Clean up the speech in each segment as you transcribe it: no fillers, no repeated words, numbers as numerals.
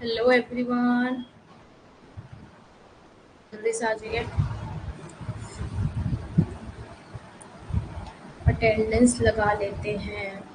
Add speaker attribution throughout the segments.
Speaker 1: Hello everyone, जल्दी से आ जाइए। अटेंडेंस लगा लेते हैं।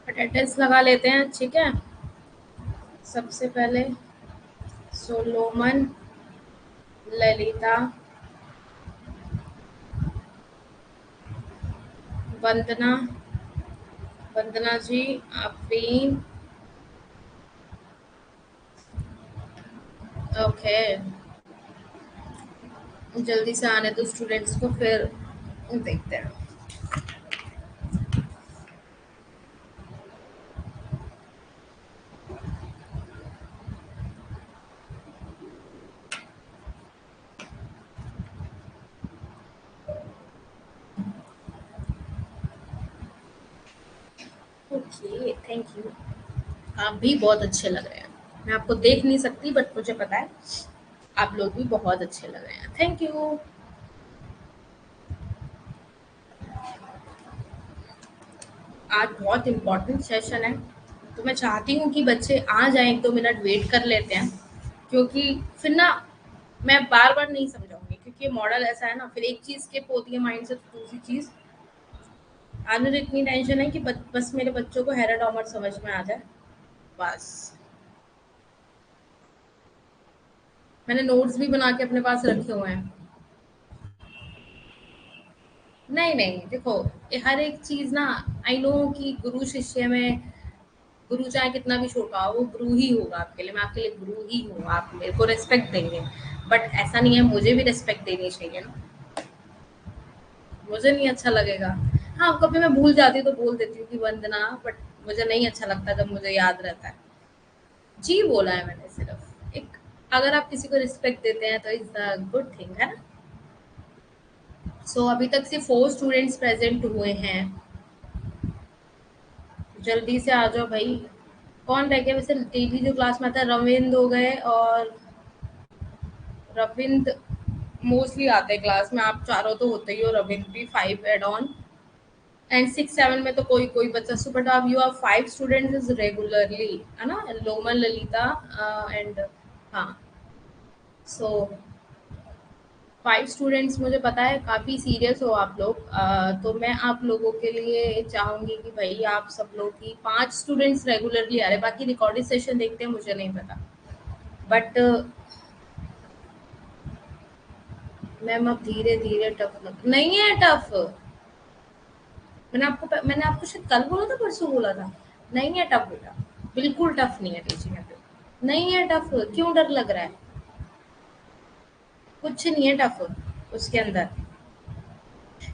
Speaker 1: अटेंडेंस लगा लेते हैं, ठीक है। सबसे पहले सोलोमन, ललिता, वंदना, वंदना जी, अफरीन। ओके, जल्दी से आने दो स्टूडेंट्स को, फिर देखते हैं। Okay, thank you. आप भी बहुत अच्छे लग रहे हैं। मैं आपको देख नहीं सकती, बट मुझे पता है आप लोग भी बहुत अच्छे लग रहे हैं। Thank you. आज बहुत इम्पोर्टेंट सेशन है, तो मैं चाहती हूँ कि बच्चे आ जाएं, 1-2 मिनट वेट कर लेते हैं, क्योंकि फिर ना मैं बार बार नहीं समझाऊंगी, क्योंकि ये मॉडल ऐसा है ना, फिर एक चीज़ स्किप होती है माइंड से तो दूसरी चीज़। आज मुझे इतनी टेंशन है कि बस मेरे बच्चों को हेराडोमर समझ में आ जाए, बस। मैंने नोट्स भी बना के अपने पास रखे हुए हैं। नहीं नहीं, देखो, ये हर एक चीज़ ना, आई नो कि गुरु शिष्य में, गुरु चाहे कितना भी छोटा हो, वो गुरु ही होगा आपके लिए। मैं आपके लिए गुरु ही हूँ, आप मेरे को रिस्पेक्ट देंगे, बट ऐसा नहीं है, मुझे भी रिस्पेक्ट देनी चाहिए ना। मुझे नहीं अच्छा लगेगा। हाँ, कभी मैं भूल जाती हूँ तो बोल देती हूँ कि वंदना, बट मुझे नहीं अच्छा लगता जब मुझे याद रहता है। जी बोला है मैंने सिर्फ एक। अगर आप किसी को रिस्पेक्ट देते हैं तो इज अ गुड थिंग, है ना। सो अभी तक सिर्फ 4 स्टूडेंट्स प्रेजेंट हुए हैं। जल्दी से आ जाओ भाई। कौन रह गया वैसे डेली जो क्लास में आता है? रविंद्र हो गए, और रविंद्र मोस्टली आते हैं क्लास में। आप चारों तो होते ही हो, रविंद्र भी 5 एड ऑन, एंड 6-7 में तो कोई कोई बच्चा। सो बट आप, you are 5 students is regularly, है ना। लोमन, ललिता एंड, हाँ। सो 5 स्टूडेंट्स, मुझे पता है काफ़ी सीरियस हो आप लोग। तो मैं आप लोगों के लिए चाहूँगी कि भाई आप सब लोग की 5 स्टूडेंट्स रेगुलरली आ रहे हैं। बाकी रिकॉर्डेड सेशन देखते हैं, मुझे नहीं पता, बट मैम अब धीरे धीरे टफ लग नहीं है। टफ, मैंने आपको शायद कल बोला था, परसों बोला था। नहीं है टफ बेटा, बिल्कुल टफ नहीं है टीचिंग एप्टीट्यूड। नहीं है टफ, क्यों डर लग रहा है? कुछ नहीं है टफ उसके अंदर।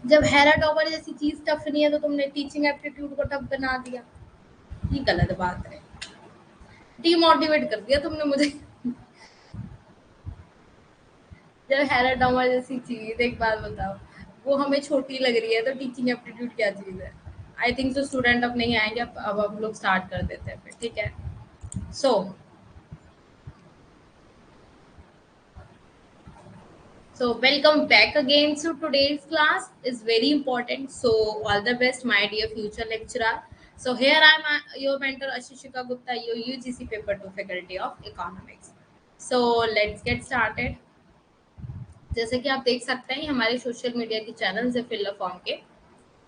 Speaker 1: जब हेराडोवर जैसी चीज टफ नहीं है, तो तुमने टीचिंग एप्टीट्यूड को टफ बना दिया। ये गलत बात है, डिमोटिवेट कर दिया तुमने मुझे। जब हेराडोवर जैसी चीज, एक बात बताओ, वो हमें छोटी लग रही है, तो टीचिंग एप्टीट्यूड क्या चीज है? आई थिंक तो स्टूडेंट अब नहीं आएंगे। अब हम लोग स्टार्ट कर देते हैं फिर, ठीक है। सो So welcome back again. So today's class is very important. So all the best, my dear future lecturer. So here I am, your mentor Ashishika Gupta, your UGC paper 2 faculty of economics. So let's get started. जैसे कि आप देख सकते हैं, हमारे social media के channels है filler form के।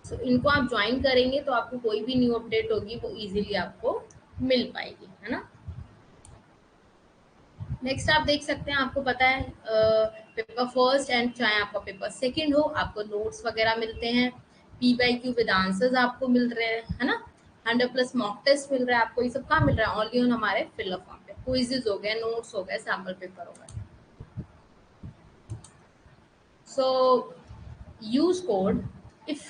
Speaker 1: सो इनको आप ज्वाइन करेंगे तो आपको कोई भी न्यू अपडेट होगी वो इजीली आपको मिल पाएगी, है ना। नेक्स्ट आप देख सकते हैं, आपको पता है पेपर फर्स्ट एंड चाहे आपका पेपर सेकंड हो, आपको नोट्स वगैरह मिलते हैं। PYQ विद आंसर्स आपको मिल रहे हैं, है ना। 100+ मॉक टेस्ट मिल रहा है आपको। ये सब कहाँ मिल रहा है? ओनली ऑन हमारे फिलर फॉर्म पे। क्विजेज हो गए, नोट्स हो गए, सैम्पल पेपर हो गए। सो use code, if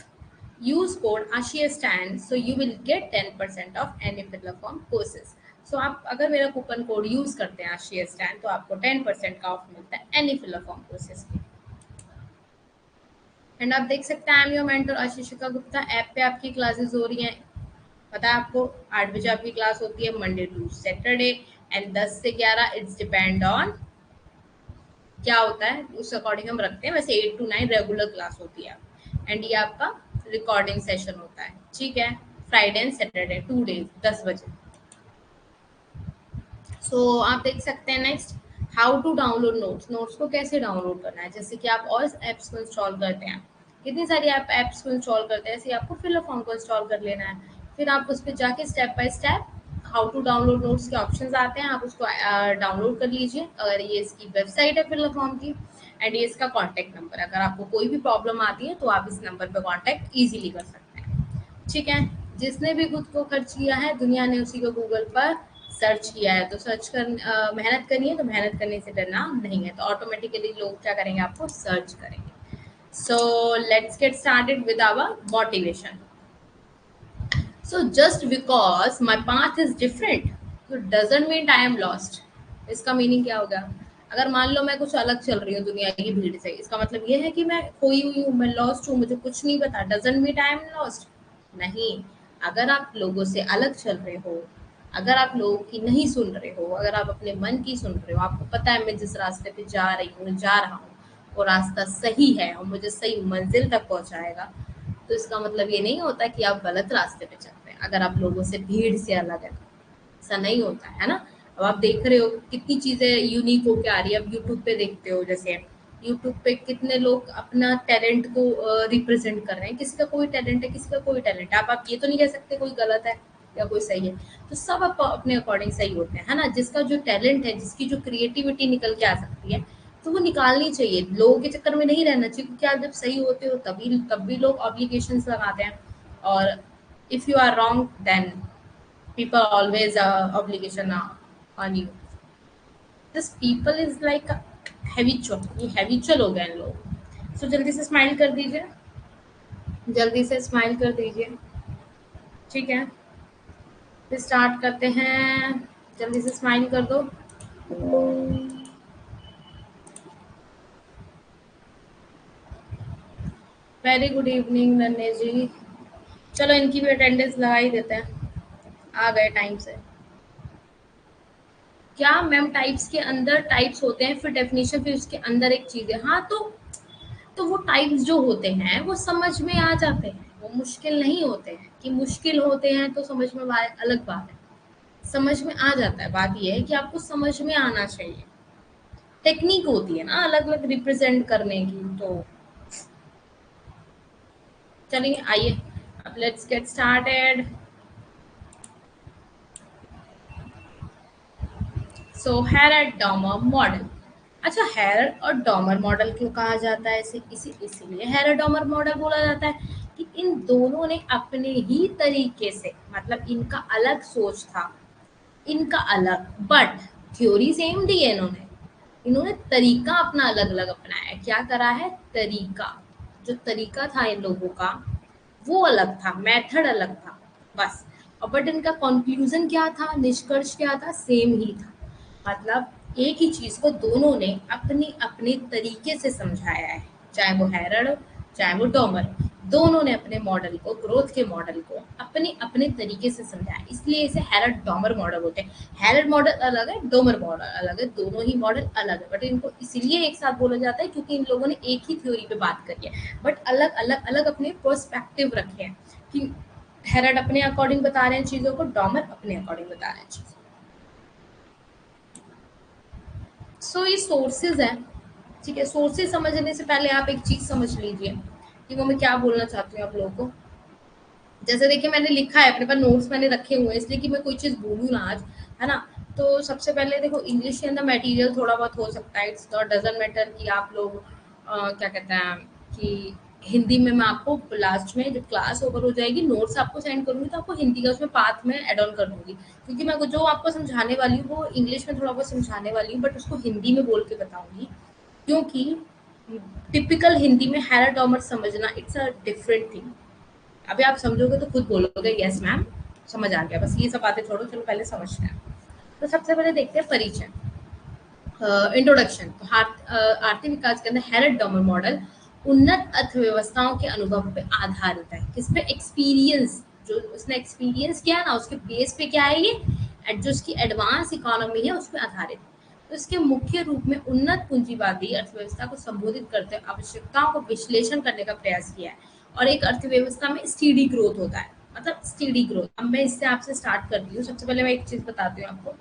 Speaker 1: use code ASHIA stand, so you will get 10% of any filler form courses. So आप अगर मेरा कूपन कोड यूज करते हैं ASHIA stand, तो आपको 10% का ऑफ मिलता है एनी फिलर फॉर्म कोर्सेज की। एंड आप देख सकते हैं, I am your mentor Ashishika Gupta. App पे आपकी क्लासेस हो रही हैं। पता है आपको 8 बजे आपकी क्लास होती है मंडे टू सैटरडे, एंड 10 से 11 इट्स डिपेंड ऑन क्या होता है उस अकॉर्डिंग हम रखते हैं। वैसे 8 to 9 रेगुलर क्लास होती है, एंड ये आपका रिकॉर्डिंग सेशन होता है, ठीक है। फ्राइडे एंड सैटरडे 2 डेज 10 बजे। सो आप देख सकते हैं next, how to download notes. Notes को कैसे डाउनलोड करना है, जैसे कि आप और ऐप्स को इंस्टॉल करते हैं, कितनी सारी आप ऐप्स को इंस्टॉल करते हैं, ऐसे आपको फिलअप फॉर्म को इंस्टॉल कर लेना है। फिर आप उस पर जाके step by step how to download notes के ऑप्शंस आते हैं, आप उसको डाउनलोड कर लीजिए। अगर ये इसकी वेबसाइट है फिलअप फॉर्म की, एंड ये इसका कॉन्टैक्ट नंबर है। अगर आपको कोई भी प्रॉब्लम आती है तो आप इस नंबर पर कॉन्टैक्ट ईजिली कर सकते हैं, ठीक है। जिसने भी खुद को खर्च किया है दुनिया ने उसी को गूगल पर सर्च किया है, तो मेहनत करनी है तो मेहनत करने से डरना नहीं है, तो ऑटोमेटिकली लोग क्या करेंगे, आपको सर्च करेंगे। So let's get started with our motivation. So just because my path is different तो doesn't mean I am lost. इसका मीनिंग क्या होगा, अगर मान लो मैं कुछ अलग चल रही हूँ दुनिया की भीड़ से, इसका मतलब ये है कि मैं खोई हुई हूँ, मैं लॉस्ट हूँ, मुझे कुछ नहीं पता, doesn't mean I am lost. नहीं, अगर आप लोगों से अलग चल रहे हो, अगर आप लोगों की नहीं सुन रहे हो, अगर आप अपने मन की सुन रहे हो, आपको पता है मैं जिस रास्ते पे जा रही हूँ, जा रहा हूँ, वो रास्ता सही है और मुझे सही मंजिल तक पहुंचाएगा, तो इसका मतलब ये नहीं होता कि आप गलत रास्ते पे चल रहे हैं अगर आप लोगों से भीड़ से अलग है। ऐसा नहीं होता है ना। अब आप देख रहे हो कितनी चीजें यूनिक होके आ रही है। अब यूट्यूब पे देखते हो, जैसे यूट्यूब पे कितने लोग अपना टैलेंट को रिप्रेजेंट कर रहे हैं, किसी का कोई टैलेंट है, किसी का कोई टैलेंट है। आप ये तो नहीं कह सकते कोई गलत है या कोई सही है, तो सब अपने अकॉर्डिंग सही होते हैं, है ना। जिसका जो टैलेंट है, जिसकी जो क्रिएटिविटी निकल के आ सकती है, तो वो निकालनी चाहिए, लोगों के चक्कर में नहीं रहना चाहिए, क्योंकि आप जब सही होते हो तभी तब भी लोग ऑब्लिगेशंस लगाते हैं, और if you are wrong then people always obligation on you. This people is like habitual, ये habitual हो गए हैं लोग। सो जल्दी से स्माइल कर दीजिए, जल्दी से स्माइल कर दीजिए, ठीक है। फिर स्टार्ट करते हैं, जल्दी से स्माइल कर दो। वेरी गुड इवनिंग नन्हे जी। चलो इनकी भी अटेंडेंस लगा ही देते हैं, आ गए टाइम से। क्या मैम टाइप्स के अंदर टाइप्स होते हैं, फिर डेफिनेशन, फिर उसके अंदर एक चीज है। हाँ, तो वो टाइप्स जो होते हैं वो समझ में आ जाते हैं, वो मुश्किल नहीं होते हैं। कि मुश्किल होते हैं तो समझ में अलग बात है, समझ में आ जाता है। बात ये है कि आपको समझ में आना चाहिए। टेक्निक होती है ना अलग अलग रिप्रेजेंट करने की। तो चलिए आइए, अब let's get started. So Harrod Domar model. अच्छा, हेरेड और डॉमर मॉडल क्यों कहा जाता है इसे, इसीलिए हेरेड डॉमर मॉडल बोला जाता है कि इन दोनों ने अपने ही तरीके से, मतलब इनका अलग सोच था, इनका अलग, बट थ्योरी सेम दी है इन्होंने। इन्होंने तरीका अपना अलग अलग अपनाया है। क्या करा है, तरीका, जो तरीका था इन लोगों का वो अलग था, मेथड अलग था, बस। और बट इनका कंक्लूजन क्या था, निष्कर्ष क्या था, सेम ही था। मतलब एक ही चीज को दोनों ने अपनी अपने तरीके से समझाया है, चाहे वो हैरड हो, चाहे वो डॉमर, दोनों ने अपने मॉडल को, ग्रोथ के मॉडल को अपने अपने तरीके से समझाया, इसलिए इसे हैरड डॉमर मॉडल बोलते हैं। हैरड मॉडल अलग है, डोमर मॉडल अलग है, दोनों ही मॉडल अलग है, बट इनको इसीलिए एक साथ बोला जाता है क्योंकि इन लोगों ने एक ही थ्योरी पे बात करी है, बट अलग अलग अलग अपने पर्सपेक्टिव रखे हैं। कि हैरड अपने अकॉर्डिंग बता रहे हैं चीजों को, डॉमर अपने अकॉर्डिंग बता रहे हैं चीजों। सो ये सोर्सेज हैं, ठीक है। सोर्सेज समझने से पहले आप एक चीज समझ लीजिए कि वो मैं क्या बोलना चाहती हूँ आप लोगों को। जैसे देखिए मैंने लिखा है अपने पास, नोट्स मैंने रखे हुए हैं इसलिए कि मैं कोई चीज़ भूलूँ ना आज, है ना। तो सबसे पहले देखो, इंग्लिश के अंदर मटेरियल थोड़ा बहुत हो सकता है, इट्स नॉट डजंट मैटर कि आप लोग क्या कहते हैं कि हिंदी में मैं आपको लास्ट में जब क्लास ओवर हो जाएगी नोट्स आपको सेंड करूँगी तो आपको हिंदी का उसमें पाथ में एड ऑन कर दूंगी, क्योंकि मैं जो आपको समझाने वाली हूँ वो इंग्लिश में थोड़ा बहुत समझाने वाली हूँ, बट उसको हिंदी में बोल के बताऊंगी। क्योंकि टिपिकल हिंदी में हैरड डॉमर समझना इट्स अ डिफरेंट थिंग। अभी आप समझोगे तो खुद बोलोगे यस मैम समझ आ गया। बस ये सब बातें छोड़ो, चलो पहले समझते हैं। तो सबसे पहले देखते हैं परिचय, इंट्रोडक्शन। तो आर्थिक विकास के अंदर हैरड डॉमर मॉडल उन्नत अर्थव्यवस्थाओं के अनुभव पे आधारित है। किस पे, एक्सपीरियंस जो उसने एक्सपीरियंस किया ना उसके बेस पे क्या है ये जो उसकी एडवांस इकोनॉमी है उस पर आधारित। तो इसके मुख्य रूप में उन्नत पूंजीवादी अर्थव्यवस्था को संबोधित करते हुए आवश्यकताओं को विश्लेषण करने का प्रयास किया है। और एक अर्थव्यवस्था में स्टीडी ग्रोथ होता है, मतलब स्टीडी ग्रोथ। अब मैं इससे आपसे स्टार्ट करती हूँ। सबसे पहले मैं एक चीज बताती हूँ आपको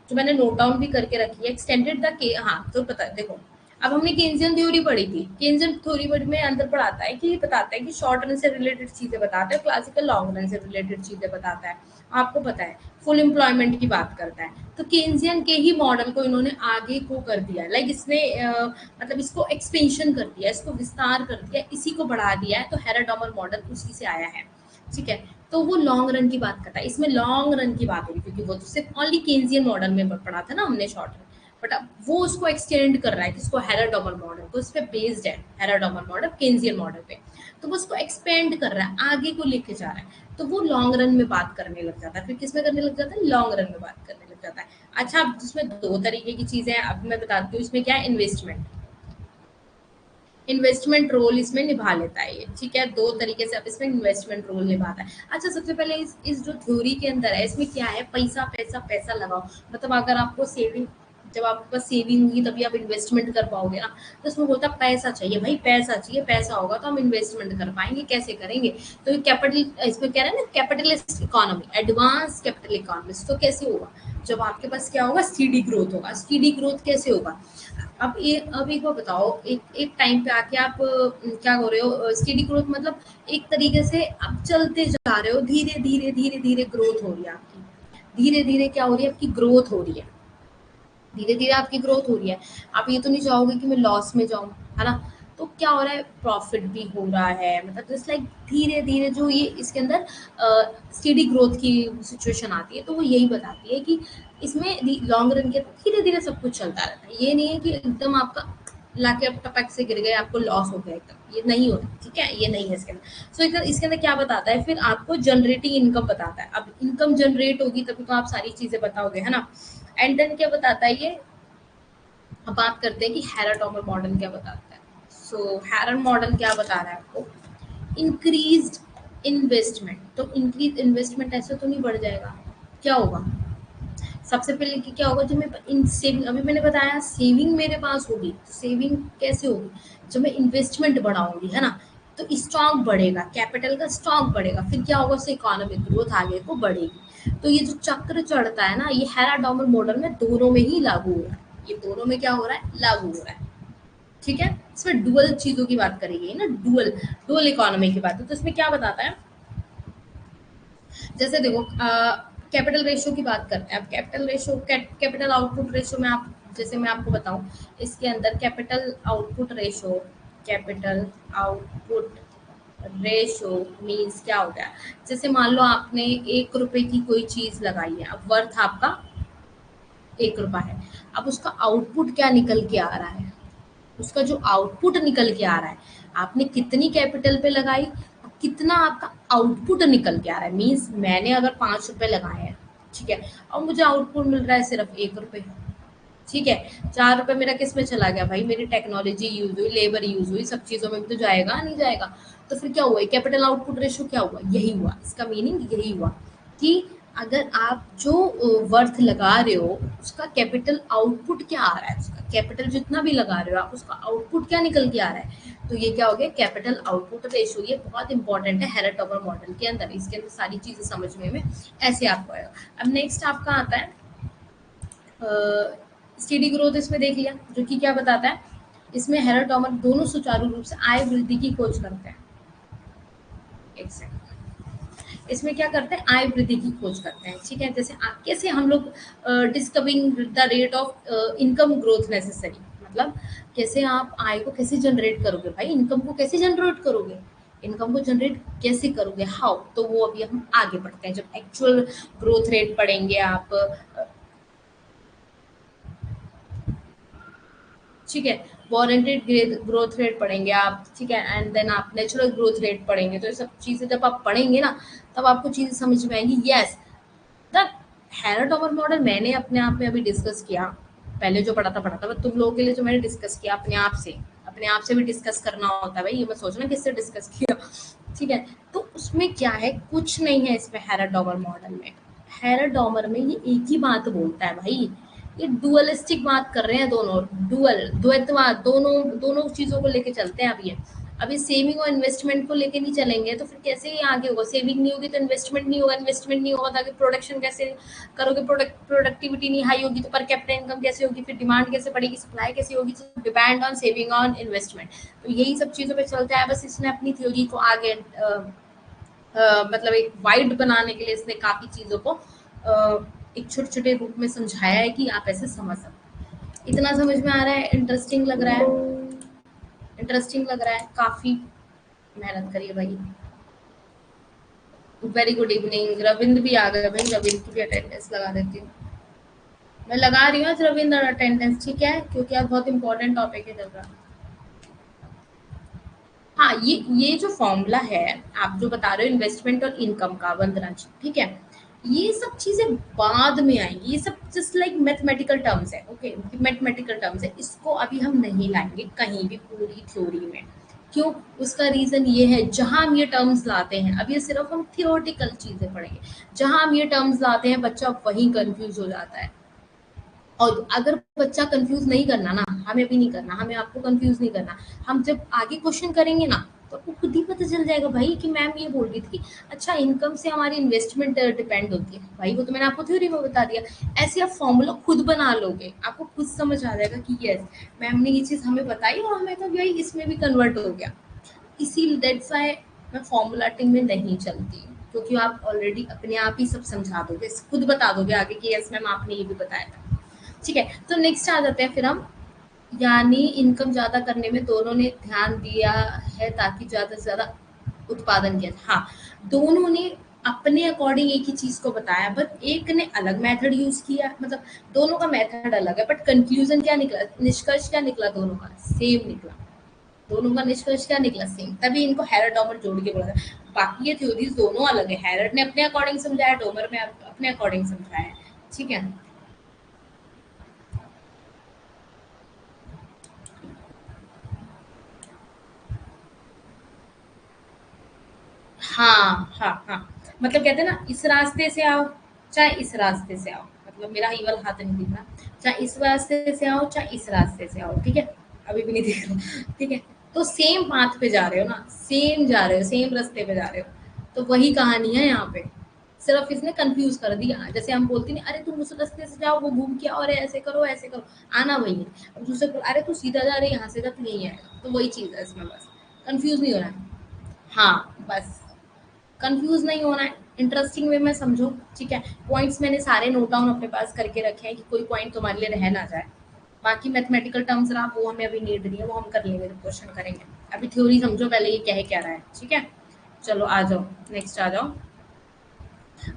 Speaker 1: जो मैंने नोट डाउन भी करके रखी है। एक्सटेंडेड द के, हाँ तो पता देखो, अब हमने केन्जियन थ्योरी पढ़ी थी। केन्जियन थ्योरी में अंदर पढ़ाता है कि बताता है कि शॉर्ट रन से रिलेटेड चीजें बताता है, क्लासिकल लॉन्ग रन से रिलेटेड चीजें बताता है। आपको पता है फुल एम्प्लॉयमेंट की बात करता है। तो केन्जियन के ही मॉडल को इन्होंने आगे को कर दिया, लाइक इसने मतलब इसको एक्सपेंशन कर दिया, इसको विस्तार कर दिया, इसी को बढ़ा दिया है। तो हेराडोमर मॉडल उसी से आया है, ठीक है। तो वो लॉन्ग रन की बात करता है, इसमें लॉन्ग रन की बात होगी क्योंकि वो तो सिर्फ ओनली केन्जियन मॉडल में पढ़ा था ना हमने शॉर्ट रन। बट अब वो उसको एक्सटेंड कर रहा है किसको, हेराडोमर मॉडल को। इस पे बेस्ड है हेराडोमर मॉडल केन्जियन मॉडल पे। तो वो उसको एक्सपेंड कर रहा है, आगे को लेके जा रहा है। तो वो लॉन्ग रन में बात करने लग जाता है। फिर किस में करने लग जाता है, लॉन्ग रन में बात करने लग जाता है। अच्छा, अब इसमें दो तरीके की चीजें हैं, अब मैं बताती हूँ इसमें क्या है। इन्वेस्टमेंट रोल इसमें निभा लेता है ये, ठीक है। दो तरीके से अब इसमें इन्वेस्टमेंट रोल निभाता है। अच्छा, सबसे पहले इस जो थ्योरी के अंदर है इसमें क्या है, पैसा पैसा पैसा लगाओ। मतलब अगर आपको सेविंग, जब आपके पास सेविंग होगी तभी आप इन्वेस्टमेंट कर पाओगे ना। तो इसमें बोलता है पैसा चाहिए भाई, पैसा चाहिए, पैसा होगा तो हम इन्वेस्टमेंट कर पाएंगे। कैसे करेंगे, तो कैपिटल, इसमें कह रहे हैं ना capitalist economy, advance capital economist. तो कैसे होगा, जब आपके पास क्या होगा, स्टीडी ग्रोथ होगा। स्टीडी ग्रोथ कैसे होगा, अब एक बार बताओ, एक टाइम पे आके आप क्या हो रहे हो, स्टेडी ग्रोथ मतलब एक तरीके से आप चलते जा रहे हो, धीरे धीरे धीरे धीरे ग्रोथ हो रही है आपकी। धीरे धीरे क्या हो रही है, आपकी ग्रोथ हो रही है। धीरे धीरे आपकी ग्रोथ हो रही है। आप ये तो नहीं चाहोगे कि मैं लॉस में जाऊं, है ना। तो क्या हो रहा है, प्रॉफिट भी हो रहा है। मतलब जस्ट लाइक धीरे धीरे जो ये इसके अंदर स्टेडी ग्रोथ की सिचुएशन आती है, तो वो यही बताती है कि इसमें लॉन्ग रन के धीरे धीरे सब कुछ चलता रहता है। ये नहीं है कि एकदम आपका लाके अब टपक से गिर गए, आपको लॉस हो गया एकदम, ये नहीं होता, ठीक है। ये नहीं है इसके अंदर। सो इसके अंदर क्या बताता है, फिर आपको जनरेटिंग इनकम बताता है। अब इनकम जनरेट होगी तभी तो आप सारी चीजें बताओगे, है ना। एंड देन क्या बताता है ये, अब बात करते हैं कि हैराटोमर मॉडल क्या बताता है। सो हैरन मॉडल क्या बता रहा है आपको, इंक्रीज्ड इन्वेस्टमेंट। तो इंक्रीज इन्वेस्टमेंट ऐसे तो नहीं बढ़ जाएगा, क्या होगा, सबसे पहले कि क्या होगा, जो मैं इन सेविंग, अभी मैंने बताया सेविंग मेरे पास होगी। तो सेविंग कैसे होगी, जब मैं इन्वेस्टमेंट बढ़ाऊंगी, है ना। तो स्टॉक बढ़ेगा, कैपिटल का स्टॉक बढ़ेगा, फिर क्या होगा, उससे इकोनॉमिक ग्रोथ आगे को बढ़ेगी। तो ये जो चक्र चढ़ता है ना, ये हेराडोमर मॉडल में दोनों में ही लागू हो रहा है। ये दोनों में क्या हो रहा है, लागू हो रहा है, ठीक है। इसमें डुअल चीजों की बात करेगी ना, डुअल डुअल इकोनॉमी की बात है। तो इसमें क्या बताता है, जैसे देखो कैपिटल रेशियो की बात करते हैं। अब capital ratio, capital output ratio में आप, जैसे मैं आपको बताऊं, इसके अंदर capital output ratio, capital output ratio means क्या हो गया, जैसे मान लो आपने 1 रुपए की कोई चीज लगाई है, अब वर्थ आपका 1 रुपया है। अब उसका आउटपुट क्या निकल के आ रहा है, उसका जो आउटपुट निकल के आ रहा है, आपने कितनी कैपिटल पे लगाई, कितना आपका आउटपुट निकल के आ रहा है। मीन्स मैंने अगर 5 रुपए लगाए हैं, ठीक है, और मुझे आउटपुट मिल रहा है सिर्फ 1 रुपए, ठीक है। 4 रुपए मेरा किस में चला गया भाई, मेरी टेक्नोलॉजी यूज हुई, लेबर यूज हुई, सब चीजों में भी तो जाएगा, नहीं जाएगा। तो फिर क्या हुआ, कैपिटल आउटपुट रेशियो क्या हुआ, यही हुआ, इसका मीनिंग यही हुआ कि अगर आप जो वर्थ लगा रहे हो उसका कैपिटल आउटपुट क्या आ रहा है, उसका कैपिटल जितना भी लगा रहे हो आप, उसका आउटपुट क्या निकल के आ रहा है। तो ये क्या हो गया, कैपिटल आउटपुट रेशियो। ये बहुत इंपॉर्टेंट है हेराटोवर मॉडल के अंदर। इसके अंदर सारी चीजें समझने में ऐसे आपको आएगा। अब नेक्स्ट आपका आता है स्टेडी ग्रोथ। इसमें देख लिया, जो कि क्या बताता है, इसमें हेराटोमर दोनों सुचारू रूप से आय वृद्धि की खोज करते हैं। एक सेकंड, इसमें क्या करते हैं, आय वृद्धि की खोज करते हैं, ठीक है। जैसे कैसे हम लोग discovering the rate of income growth necessary, मतलब कैसे आप आय को कैसे जनरेट करोगे भाई, इनकम को कैसे जनरेट करोगे, इनकम को जनरेट कैसे करोगे, हाउ। तो वो अभी हम आगे बढ़ते हैं, जब एक्चुअल ग्रोथ रेट पढ़ेंगे आप, ठीक है। वारंटेड ग्रोथ रेट पढ़ेंगे आप, ठीक है। एंड देन आप नेचुरल ग्रोथ रेट पढ़ेंगे। तो ये सब चीजें जब आप पढ़ेंगे ना, तब आपको चीजें समझ में आएंगी। यस, द हैराटोवर मॉडल मैंने अपने आप में अभी डिस्कस किया, पहले जो पढ़ा था, बट तुम लोगों के लिए जो मैंने डिस्कस किया अपने आप से भी डिस्कस करना होता है भाई, ये मत सोचना किससे डिस्कस किया, ठीक है। तो उसमें क्या है, कुछ नहीं है इसमें हेराडोवर मॉडल में। हेराडोवर में ये एक ही बात बोलता है भाई, ये डुअलिस्टिक बात कर रहे हैं दोनों, डुअल द्वैतवाद, दोनों दोनों चीजों को लेके चलते हैं। अभी सेविंग और इन्वेस्टमेंट को लेके नहीं चलेंगे तो फिर कैसे ये आगे होगा? सेविंग नहीं होगी तो इन्वेस्टमेंट नहीं होगा, इन्वेस्टमेंट नहीं होगा तो आगे प्रोडक्शन कैसे करोगे? प्रोडक्टिविटी नहीं हाई होगी तो पर कैपिटा इनकम कैसे होगी? फिर डिमांड कैसे बढ़ेगी? सप्लाई कैसे होगी? Depend on saving on investment. तो यही सब चीजों पे चलता है। बस इसने अपनी थ्योरी को आगे मतलब एक वाइड बनाने के लिए इसने काफी चीजों को एक छोटे छोटे रूप में समझाया है कि आप ऐसे समझ सकते। इतना समझ में आ रहा है? इंटरेस्टिंग लग रहा है? इंटरेस्टिंग लग रहा है? काफी मेहनत करिए भाई। Very good evening. रविंद्र भी आ गए भाई, रविंद्र की भी अटेंडेंस लगा देती हूँ। मैं लगा रही हूँ आज रविंद्र अटेंडेंस, ठीक है, क्योंकि आज बहुत इंपॉर्टेंट टॉपिक है चल रहा। हाँ, ये जो फॉर्मूला है आप जो बता रहे हो इन्वेस्टमेंट और इनकम का, वंदना जी, ठीक है, ये सब चीजें बाद में आएंगी। ये सब जस्ट लाइक मैथमेटिकल टर्म्स है, ओके, मैथमेटिकल टर्म्स है। इसको अभी हम नहीं लाएंगे कहीं भी पूरी थ्योरी में। क्यों? उसका रीजन ये है, जहां हम ये टर्म्स लाते हैं, अब ये सिर्फ हम थियोरटिकल चीजें पढ़ेंगे, जहां हम ये टर्म्स लाते हैं बच्चा वहीं कंफ्यूज हो जाता है। और अगर बच्चा कंफ्यूज नहीं करना ना, हमें भी नहीं करना, हमें आपको कंफ्यूज नहीं करना, हम जब आगे क्वेश्चन करेंगे ना तो आपको खुद ही पता चल जाएगा भाई कि मैम ये बोल रही थी कि अच्छा इनकम से हमारी इन्वेस्टमेंट डिपेंड होती है। भाई वो तो मैंने आपको थ्योरी में बता दिया। ऐसे आप फॉर्मूला खुद बना लोगे, आपको खुद समझ आ जाएगा कि यस मैम ने ये चीज हमें बताई और हमें तो यही इसमें भी कन्वर्ट हो गया। इसी दैट्स व्हाई मैं फॉर्मूलाटिंग में नहीं चलती, क्योंकि आप ऑलरेडी अपने आप ही सब समझा दोगे, खुद बता दोगे आगे कि यस मैम आपने ये भी बताया था। ठीक है, तो नेक्स्ट आ जाते हैं फिर हम, यानी इनकम ज्यादा करने में दोनों ने ध्यान दिया है ताकि ज्यादा से ज्यादा उत्पादन किया। हाँ, दोनों ने अपने अकॉर्डिंग एक ही चीज को बताया, बट एक ने अलग मेथड यूज किया, मतलब दोनों का मेथड अलग है, बट कंक्लूजन क्या निकला, निष्कर्ष क्या निकला? दोनों का सेम निकला। दोनों का निष्कर्ष क्या निकला? सेम। तभी इनको हैरड डॉमर जोड़ के बोला था। बाकी ये थ्योरीज दोनों अलग है, हैरड ने अपने अकॉर्डिंग समझाया, डोमर ने अपने अकॉर्डिंग समझाया। ठीक है। हाँ हाँ हाँ, मतलब कहते हैं ना, इस रास्ते से आओ चाहे इस रास्ते से आओ, मतलब मेरा ई वाला हाथ नहीं दिख रहा, चाहे इस रास्ते से आओ चाहे इस रास्ते से आओ, ठीक है, अभी भी नहीं दिख रहा, ठीक है, तो सेम पाथ पे जा रहे हो ना, सेम जा रहे हो, सेम रास्ते पे जा रहे हो, तो वही कहानी है यहाँ पे। सिर्फ इसने कंफ्यूज कर दिया, जैसे हम बोलते नहीं अरे तुम उस रास्ते से जाओ, वो घूम के आओ, अरे ऐसे करो, आना वही है। अब दूसरे को अरे तू सीधा जा रही है, यहाँ से जा, तू यही आएगा, तो वही चीज है इसमें, बस कंफ्यूज नहीं होना है। हाँ बस, कंफ्यूज नहीं होना है, इंटरेस्टिंग वे में समझो, ठीक है। पॉइंट्स मैंने सारे नोट डाउन अपने पास करके रखे हैं कि कोई पॉइंट तुम्हारे लिए रह ना जाए। बाकी मैथमेटिकल टर्म्स रहा वो हमें अभी नीड नहीं है, वो हम कर लेंगे जब क्वेश्चन करेंगे। अभी थ्योरी समझो पहले ये क्या रहा है, ठीक है। चलो आ जाओ, नेक्स्ट आ जाओ।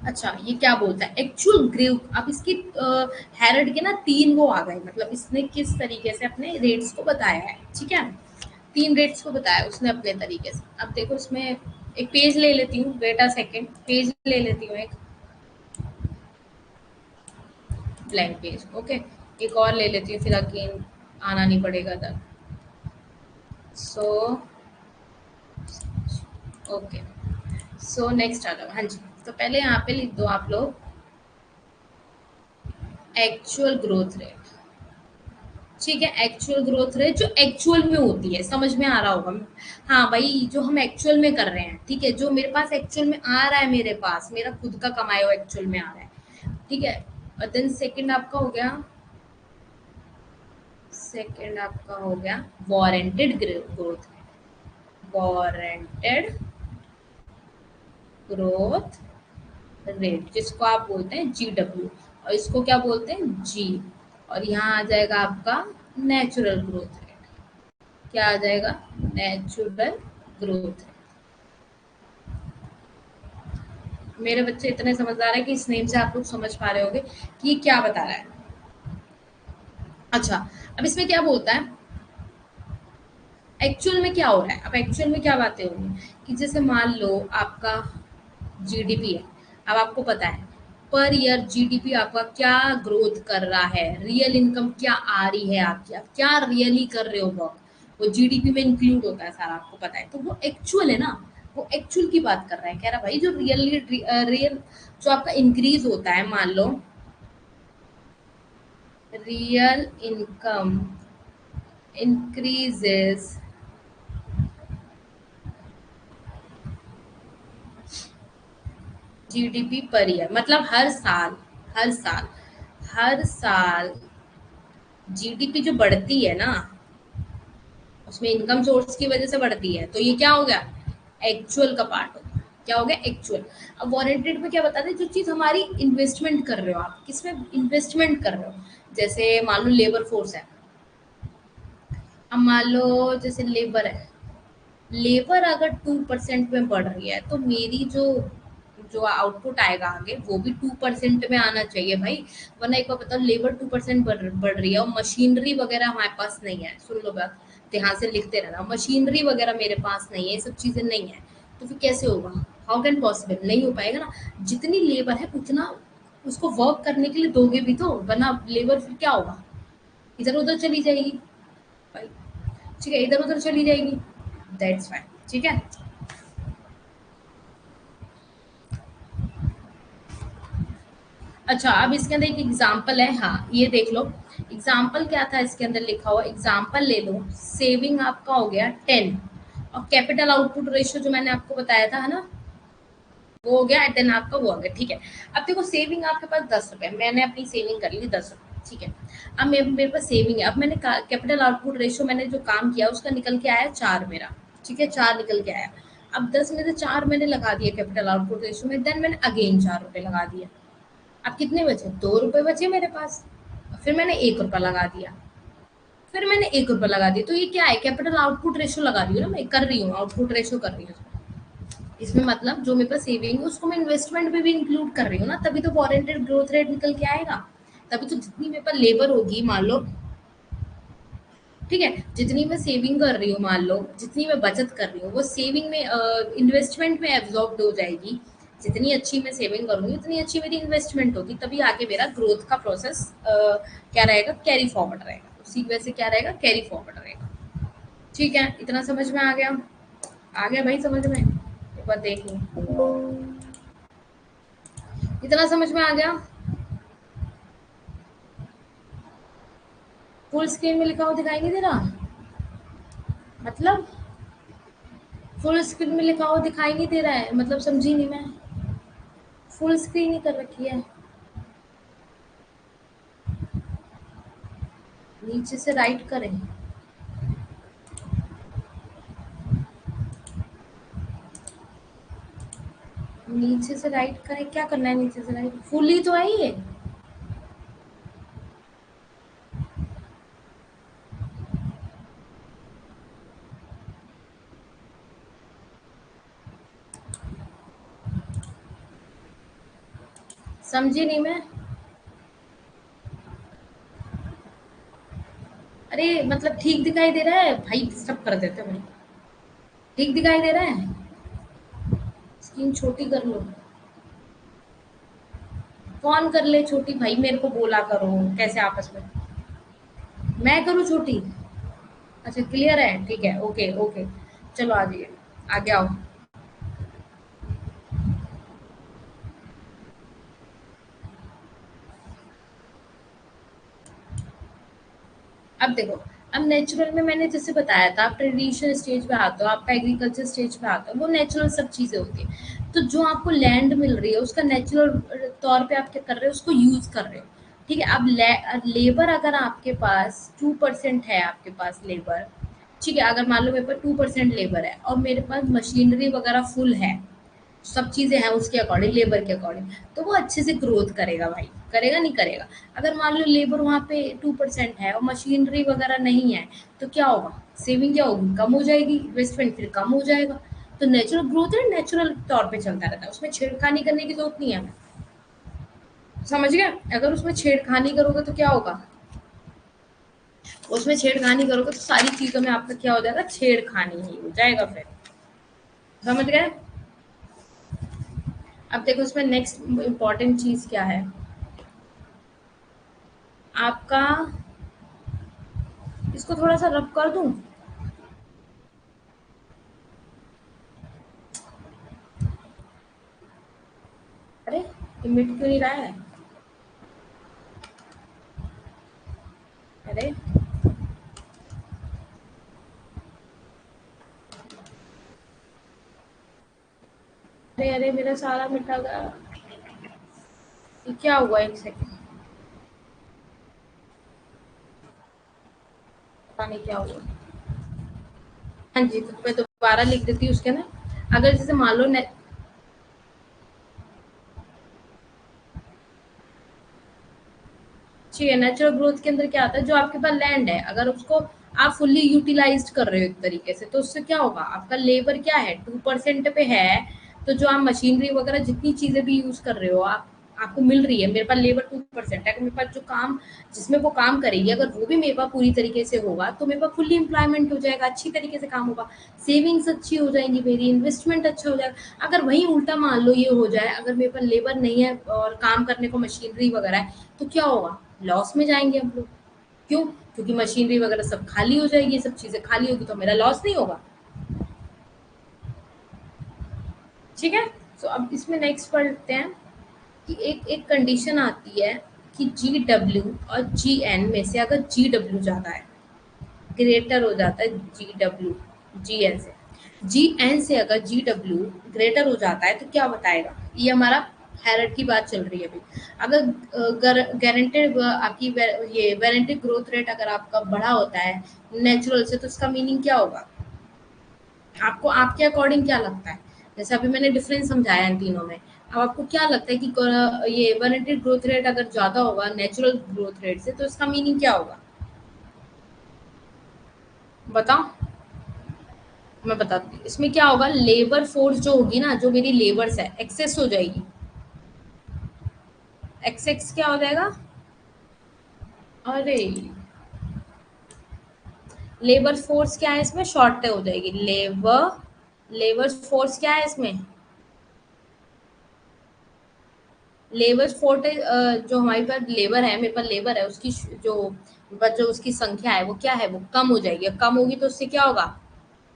Speaker 1: अच्छा, ये क्या बोलता है एक्चुअल ग्रेव, अब इसकी हैरड के ना तीन वो आ गए, मतलब इसने किस तरीके से अपने रेट्स को बताया है, ठीक है। तीन रेट्स को बताया उसने अपने तरीके से। अब देखो इसमें एक पेज ले लेती हूँ, वेट अ सेकेंड, पेज ले लेती हूँ, एक ब्लैंक पेज, ओके, एक और ले लेती हूँ, फिर अगेन आना नहीं पड़ेगा तब। सो ओके, सो नेक्स्ट आ जाओ। हाँ जी, तो पहले यहाँ पे लिख दो आप लोग एक्चुअल ग्रोथ रेट, ठीक है, एक्चुअल ग्रोथ रेट जो एक्चुअल में होती है, समझ में आ रहा होगा। हाँ भाई, जो हम एक्चुअल में कर रहे हैं, ठीक है, जो मेरे पास एक्चुअल में आ रहा है, मेरे पास मेरा खुद का कमाया हुआ एक्चुअल में आ रहा है, ठीक है। और देन सेकंड आपका हो गया, सेकंड आपका हो गया warranted growth, warranted growth rate, जिसको आप बोलते हैं GW, और इसको क्या बोलते हैं G। और यहाँ आ जाएगा आपका नेचुरल ग्रोथ रेट, क्या आ जाएगा? Natural growth. मेरे बच्चे इतने समझदार है कि इस नेम से आप लोग समझ पा रहे होगे कि ये क्या बता रहा है। अच्छा, अब इसमें क्या बोलता है, एक्चुअल में क्या हो रहा है? अब एक्चुअल में क्या बातें हो रही हैं कि जैसे मान लो आपका GDP है, अब आपको पता है पर ईयर GDP आपका क्या ग्रोथ कर रहा है, रियल इनकम क्या आ रही है आपकी, आप क्या रियली कर रहे हो वर्क, वो GDP में इंक्लूड होता है सारा, आपको पता है, तो वो एक्चुअल है ना। वो एक्चुअल की बात कर रहा है, कह रहा भाई जो रियल जो आपका इंक्रीज होता है, मान लो real income increases GDP per year, मतलब हर साल जीडीपी जो बढ़ती है ना, उसमें इनकम सोर्स की वजह से बढ़ती है, तो ये क्या हो गया, एक्चुअल का पार्ट होगा। क्या हो गया, एक्चुअल। अब वारंटेड में क्या बताते हैं, जो चीज हमारी इन्वेस्टमेंट कर रहे हो आप, किसमें इन्वेस्टमेंट कर रहे हो, जैसे मान लो लेबर फोर्स है, अब मान लो जैसे लेबर है, लेबर अगर 2% में बढ़ रही है तो मेरी जो जो आउटपुट आएगा आगे वो भी 2% में आना चाहिए भाई। वरना एक बार बताओ, लेबर 2% बढ़ रही है और मशीनरी वगैरह हमारे पास नहीं है, सुन लो बात, ध्यान से लिखते रहना, मशीनरी वगैरह मेरे पास नहीं है, ये सब चीजें नहीं है, तो फिर कैसे होगा, हाउ कैन पॉसिबल, नहीं हो पाएगा ना। जितनी लेबर है उतना उसको वर्क करने के लिए दोगे भी तो, वरना लेबर फिर क्या होगा, इधर उधर चली जाएगी भाई, ठीक है, इधर उधर चली जाएगी, दैट्स फाइन, ठीक है। अच्छा, अब इसके अंदर एक एग्जाम्पल है, हाँ ये देख लो, एग्जाम्पल क्या था इसके अंदर लिखा हुआ, एग्जाम्पल ले लो, सेविंग आपका हो गया 10, और कैपिटल आउटपुट रेशियो जो मैंने आपको बताया था, है ना, वो हो गया, देन आपका वो हो गया, ठीक है। अब देखो, सेविंग आपके पास 10 रुपए, मैंने अपनी सेविंग कर ली 10 रुपए, ठीक है। अब मेरे पास सेविंग है, अब मैंने कैपिटल आउटपुट रेशियो मैंने जो काम किया उसका निकल के आया 4 मेरा, ठीक है, 4 निकल के आया। अब 10 में से 4 मैंने लगा दिया कैपिटल आउटपुट रेशियो में, देन मैंने अगेन 4 रुपए लगा दिया। अब कितने बचे, 2 रुपए बचे मेरे पास, फिर मैंने 1 रुपया लगा दिया, फिर मैंने 1 रुपया लगा दिया, तो ये क्या है, कैपिटल आउटपुट रेशियो लगा रही हूँ ना, मैं कर रही हूँ आउटपुट रेशियो कर रही हूँ इसमें, मतलब जो मेरे पास सेविंग है उसको मैं इन्वेस्टमेंट में भी इंक्लूड कर रही हूँ ना, तभी तो वारंटेड ग्रोथ रेट निकल के आएगा। तभी तो जितनी मेरे पास लेबर होगी, मान लो, ठीक है, जितनी मैं सेविंग कर रही हूँ, मान लो जितनी मैं बचत कर रही हूँ वो सेविंग में इन्वेस्टमेंट में एब्जॉर्ब हो जाएगी। जितनी अच्छी मैं सेविंग करूंगी उतनी अच्छी मेरी इन्वेस्टमेंट होगी, तभी आगे मेरा ग्रोथ का प्रोसेस क्या रहेगा, कैरी फॉरवर्ड रहेगा, उसी वजह से क्या रहेगा, कैरी फॉरवर्ड रहेगा। ठीक है, इतना समझ में आ गया, आ गया भाई समझ में, एक बार देख लो, इतना समझ में आ गया। फुल स्क्रीन में लिखा हुआ दिखाई नहीं दे रहा, मतलब फुल स्क्रीन में लिखा हुआ दिखाई नहीं दे रहा है, मतलब समझी नहीं मैं, फुल स्क्रीन ही कर रखी है, नीचे से राइट करें, नीचे से राइट करें, क्या करना है नीचे से राइट, फुल ही तो है ये, समझी नहीं मैं। अरे मतलब ठीक दिखाई दे रहा है भाई, डिस्टर्ब कर देते हो भाई, ठीक दिखाई दे रहा है, स्क्रीन छोटी कर लो, कौन कर ले छोटी भाई, मेरे को बोला करो कैसे आपस में, मैं करूँ छोटी, अच्छा क्लियर है, ठीक है, ओके ओके, चलो आ जाइए, आगे आओ। अब देखो, अब नेचुरल में मैंने जैसे बताया था, आप ट्रेडिशनल स्टेज पे आते हो, आपका एग्रीकल्चर स्टेज पे आता है, वो नेचुरल सब चीजें होती है, तो जो आपको लैंड मिल रही है उसका नेचुरल तौर पे आप क्या कर रहे हो, उसको यूज कर रहे हो, ठीक है। अब लेबर अगर आपके पास 2% है, आपके पास लेबर, ठीक है, अगर मान लो मेरे पास 2% लेबर है और मेरे पास मशीनरी वगैरह फुल है, सब चीजें हैं उसके अकॉर्डिंग, लेबर के अकॉर्डिंग, तो वो अच्छे से ग्रोथ करेगा भाई, करेगा नहीं करेगा। अगर मान लो लेबर वहाँ पे 2% है और मशीनरी वगैरह नहीं है, तो क्या होगा, सेविंग क्या होगी, कम हो जाएगी, इन्वेस्टमेंट फिर कम हो जाएगा। तो नेचुरल ग्रोथ है, नेचुरल तौर पे चलता रहता है, उसमें छेड़खानी करने की जरूरत नहीं है हमें, समझ गए। अगर उसमें छेड़खानी करोगे तो क्या होगा, उसमें छेड़खानी करोगे तो सारी चीजों में आपका क्या हो जाएगा, छेड़खानी ही हो जाएगा फिर, समझ गए। अब देखो इसमें नेक्स्ट इम्पॉर्टेंट चीज क्या है, आपका, इसको थोड़ा सा रब कर दूं, ये मिट क्यों नहीं रहा है? अरे अरे अरे, मेरा सारा मिटा गया। ये क्या हुआ? एक सेकंड, पता नहीं क्या हुआ। हाँ जी, तो मैं दोबारा लिख देती हूँ उसके ना। अगर जैसे मान लो चाहिए नेचुरल ग्रोथ के अंदर क्या आता है, जो आपके पास लैंड है अगर उसको आप फुल्ली यूटिलाइज कर रहे हो एक तरीके से, तो उससे क्या होगा, आपका लेबर क्या है 2% पे है। तो जो आप मशीनरी वगैरह जितनी चीजें भी यूज कर रहे हो, आप आपको मिल रही है, मेरे पास लेबर 2% है, अगर मेरे पास जो काम जिसमें वो काम करेगी अगर वो भी मेरे पास पूरी तरीके से होगा, तो मेरे पास फुल्ली एम्प्लॉयमेंट हो जाएगा, अच्छी तरीके से काम होगा, सेविंग्स अच्छी हो जाएंगी, मेरी इन्वेस्टमेंट अच्छा हो जाएगा। अगर वही उल्टा मान लो ये हो जाए, अगर मेरे पास लेबर नहीं है और काम करने को मशीनरी वगैरह है, तो क्या होगा, लॉस में जाएंगे हम लोग। क्यों? क्योंकि मशीनरी वगैरह सब खाली हो जाएगी, सब चीजें खाली होगी तो मेरा लॉस नहीं होगा। ठीक है। तो अब इसमें नेक्स्ट पढ़ते हैं कि एक एक कंडीशन आती है कि जी डब्ल्यू और जी एन में से अगर जी डब्ल्यू ज्यादा है, ग्रेटर हो जाता है जी डब्ल्यू जी एन से, जी एन से अगर जी डब्ल्यू ग्रेटर हो जाता है तो क्या बताएगा, ये हमारा हैरर की बात चल रही है अभी। अगर गारंटेड आपकी ये वारंटेड ग्रोथ रेट अगर आपका बड़ा होता है नेचुरल से, तो इसका मीनिंग क्या होगा? आपको आपके अकॉर्डिंग क्या लगता है? जैसे अभी मैंने डिफरेंस समझाया इन तीनों में, अब आपको क्या लगता है कि ये वारंटेड ग्रोथ रेट अगर ज्यादा होगा नेचुरल ग्रोथ रेट से, तो इसका मीनिंग क्या होगा? बताओ। मैं बताती हूँ इसमें क्या होगा, लेबर फोर्स जो होगी ना, जो मेरी लेबर्स है एक्सेस हो जाएगी। एक्सेस क्या हो जाएगा? अरे, लेबर फोर्स क्या है इसमें, शॉर्ट हो जाएगी लेबर। लेबर फोर्स क्या है इसमें, लेबर फोर्स जो हमारे पास लेबर है, मेरे पास लेबर है, उसकी जो जो उसकी संख्या है वो क्या है, वो कम हो जाएगी। अब कम होगी तो उससे क्या होगा,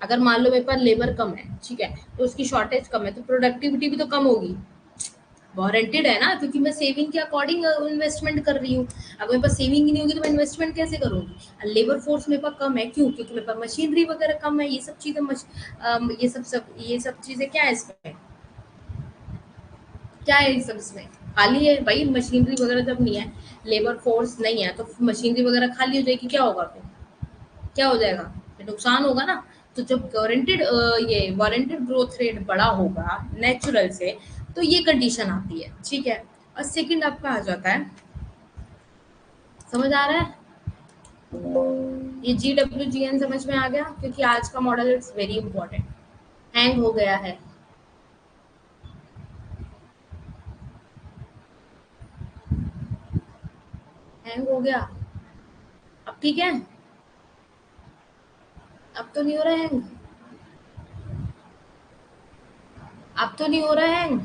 Speaker 1: अगर मान लो मेरे पास लेबर कम है, ठीक है, तो उसकी शॉर्टेज कम है, तो प्रोडक्टिविटी भी तो कम होगी। वारंटेड है ना, क्योंकि मैं सेविंग के अकॉर्डिंग इन्वेस्टमेंट कर रही हूँ। अगर मेरे पास सेविंग ही नहीं होगी तो मैं इन्वेस्टमेंट कैसे करूंगी? लेबर फोर्स मेरे पास कम है, क्यों? क्योंकि मेरे पास मशीनरी वगैरह कम है, ये सब चीजें ये सब चीजें क्या है इसमें, क्या है ये सब इसमें, खाली है भाई। मशीनरी वगैरह जब नहीं है, लेबर फोर्स नहीं है, तो मशीनरी वगैरह खाली हो जाएगी, क्या होगा फिर? क्या हो जाएगा? फिर नुकसान होगा ना। तो जब गारंटेड ये वारंटेड ग्रोथ रेट बड़ा होगा नेचुरल से, तो ये कंडीशन आती है, ठीक है। और सेकंड आपका आ जाता है, समझ आ रहा है? ये जी डब्ल्यू जी एन समझ में आ गया, क्योंकि आज का model it's very important. Hang हो गया है। हैंग हो गया। अब ठीक है? अब तो नहीं हो रहा हैंग? अब तो नहीं हो रहा हैंग?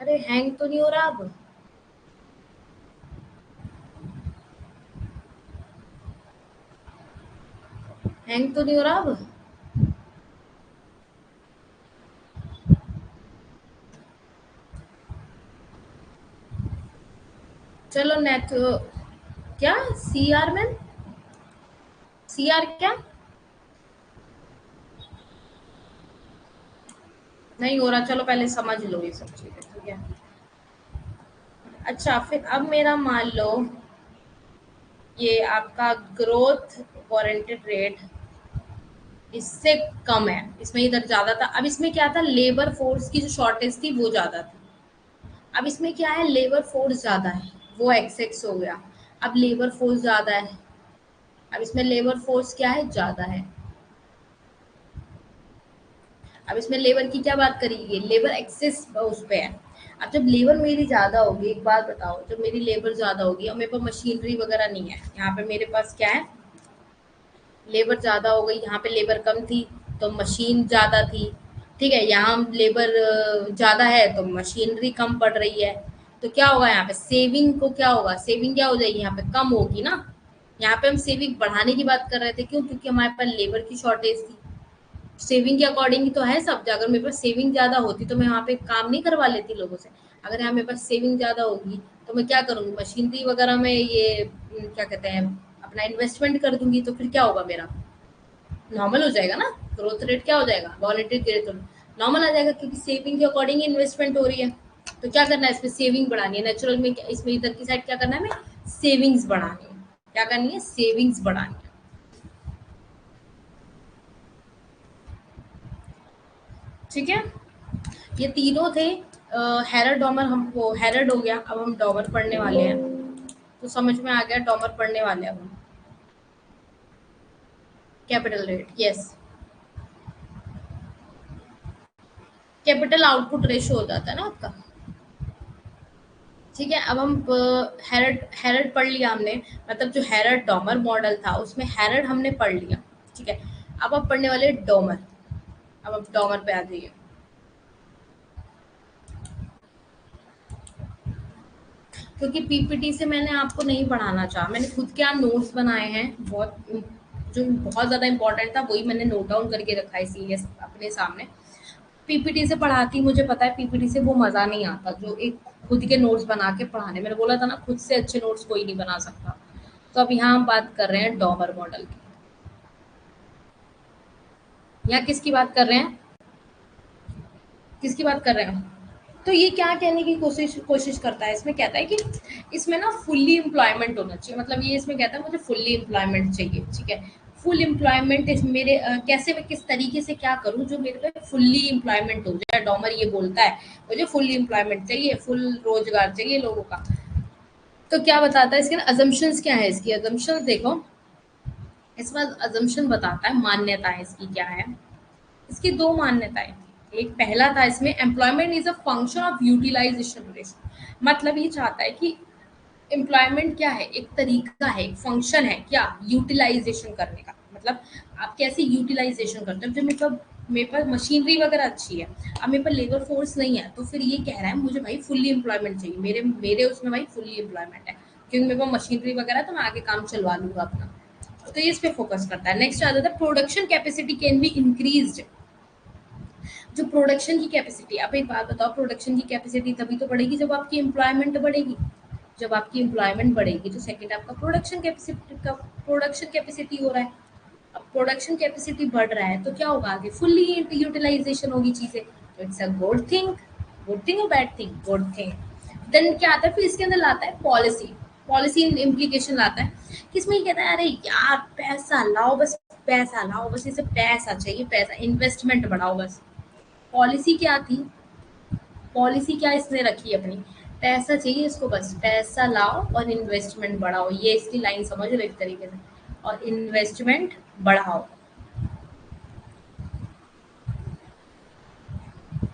Speaker 1: अरे हैंग तो नहीं हो रहा अब? हैंग तो नहीं हो रहा अब? चलो नेट, क्या सी आर में, सी आर क्या? नहीं हो रहा, चलो पहले समझ लो ये सब चीजें, ठीक है। अच्छा, फिर अब मेरा मान लो ये आपका ग्रोथ वारंटेड रेट इससे कम है, इसमें इधर ज्यादा था, अब इसमें क्या था, लेबर फोर्स की जो शॉर्टेज थी वो ज्यादा थी। अब इसमें क्या है, लेबर फोर्स ज्यादा है, वो एक्सेस हो गया। अब लेबर फोर्स ज्यादा है, अब इसमें लेबर फोर्स क्या है, ज्यादा है। अब इसमें लेबर की क्या बात करेंगे, लेबर एक्सेस उस पे है। अब जब लेबर मेरी ज्यादा होगी, एक बात बताओ, जब मेरी लेबर ज्यादा होगी और मेरे पास मशीनरी वगैरह नहीं है, यहाँ पे मेरे पास क्या है, लेबर ज्यादा हो गई, यहाँ पे लेबर कम थी, तो मशीन ज़्यादा थी, ठीक है। यहाँ लेबर ज़्यादा है तो मशीनरी कम पड़ रही है, तो क्या होगा यहाँ पे सेविंग को, क्या होगा सेविंग क्या हो जाएगी यहाँ पे, कम होगी ना। यहाँ पे हम सेविंग बढ़ाने की बात कर रहे थे, क्यों, क्योंकि हमारे पास लेबर की शॉर्टेज थी। सेविंग के अकॉर्डिंग ही तो है सब। अगर मेरे पास सेविंग ज़्यादा होती तो मैं वहाँ पे काम नहीं करवा लेती लोगों से। अगर यहाँ मेरे पास सेविंग ज़्यादा होगी तो मैं क्या करूँगी, मशीनरी वगैरह में ये क्या कहते हैं, अपना इन्वेस्टमेंट कर दूंगी, तो फिर क्या होगा मेरा, नॉर्मल हो जाएगा ना, ग्रोथ रेट क्या हो जाएगा, वॉलेटिल ग्रोथ नॉर्मल आ जाएगा, क्योंकि सेविंग के अकॉर्डिंग इन्वेस्टमेंट हो रही है। तो क्या करना है, इसमें सेविंग बढ़ानी है नेचुरल में, इसमें इधर की साइड क्या करना है, हमें सेविंग्स बढ़ानी है। क्या करनी है, सेविंग्स बढ़ानी है, ठीक है। ये तीनों थे। हैरर डॉमर, हम वो हैरड हो गया, अब हम डॉमर पढ़ने वाले हैं। तो समझ में आ गया, डॉमर पढ़ने वाले हैं अब हम। Capital rate, yes, capital output ratio हो जाता है ना आपका, ठीक है। अब हम हैरड हैरड पढ़ लिया हमने, मतलब जो हैरड डॉमर मॉडल था उसमें हैरड हमने पढ़ लिया, ठीक है। अब आप पढ़ने वाले डॉमर। अब आप डॉमर पे आ जाइए। क्योंकि पीपीटी से मैंने आपको नहीं पढ़ाना चाहा, मैंने खुद के यहाँ नोट्स बनाए हैं, बहुत जो बहुत ज़्यादा इंपॉर्टेंट था वही मैंने नोट डाउन करके रखा है, इसीलिए अपने सामने। पीपीटी से पढ़ाती, मुझे पता है पीपीटी से वो मज़ा नहीं आता जो एक खुद के नोट्स बना के पढ़ाने। मैंने बोला था ना, खुद से अच्छे नोट्स कोई नहीं बना सकता। तो अब यहाँ हम बात कर रहे हैं डॉमर मॉडल की। यहाँ किसकी बात कर रहे हैं, किसकी बात कर रहे हैं। तो ये क्या कहने की कोशिश कोशिश करता है, इसमें कहता है कि इसमें ना फुल्ली एम्प्लॉयमेंट होना चाहिए, मतलब ये इसमें कहता है मुझे फुल्ली एम्प्लॉयमेंट चाहिए, ठीक है। फुल एम्प्लॉयमेंट इस मेरे कैसे, मैं किस तरीके से क्या करूं जो मेरे पे फुल्ली एम्प्लॉयमेंट हो जाए। डॉमर ये बोलता है मुझे फुल्ली एम्प्लॉयमेंट चाहिए, फुल रोजगार चाहिए लोगों का। तो क्या बताता है इसके अजम्पशंस, क्या है इसकी अजम्पशंस, देखो इसमें अजम्पशन बताता है, मान्यताएं इसकी क्या है। इसकी दो मान्यताएं थी। एक पहला था इसमें, employment is a function of utilization ratio, मतलब ये चाहता है कि एम्प्लॉयमेंट क्या है, एक तरीका है, एक फंक्शन है, क्या, यूटिलाइजेशन करने का। मतलब आप कैसे यूटिलाइजेशन करते हो, जब मेरे पास मशीनरी वगैरह अच्छी है, अब मेरे पास लेबर फोर्स नहीं है, तो फिर ये कह रहा है मुझे भाई फुल्ली एम्प्लॉयमेंट चाहिए, मेरे मेरे उसमें भाई फुल्ली एम्प्लॉयमेंट है, क्योंकि मेरे पास मशीनरी वगैरह है, तो मैं आगे काम चलवा लूंगा अपना। तो ये इस पे फोकस करता है। नेक्स्ट आ जाता है production capacity can be increased. जो प्रोडक्शन की कैपेसिटी, आप एक बात बताओ, प्रोडक्शन की कैपेसिटी तभी तो बढ़ेगी जब आपकी एम्प्लॉयमेंट बढ़ेगी। जब आपकी एम्प्लॉयमेंट बढ़ेगी तो सेकंड आपका प्रोडक्शन कैपेसिटी हो रहा है। अब प्रोडक्शन कैपेसिटी बढ़ रहा है तो क्या होगा, आगे फुल्ली यूटिलाइजेशन होगी चीजें, तो इट्स अ गुड थिंग और bad thing, good thing. Then क्या आता है फिर इसके अंदर, लाता है पॉलिसी, पॉलिसी इम्प्लीकेशन लाता है, किसमें ये कहता है अरे यार पैसा लाओ बस, पैसा लाओ बस, इसे पैसा चाहिए, पैसा, इन्वेस्टमेंट बढ़ाओ बस। पॉलिसी क्या थी, पॉलिसी क्या इसने रखी अपनी, पैसा चाहिए इसको बस, पैसा लाओ और इन्वेस्टमेंट बढ़ाओ, ये इसकी लाइन समझ लो एक तरीके से, और इन्वेस्टमेंट बढ़ाओ।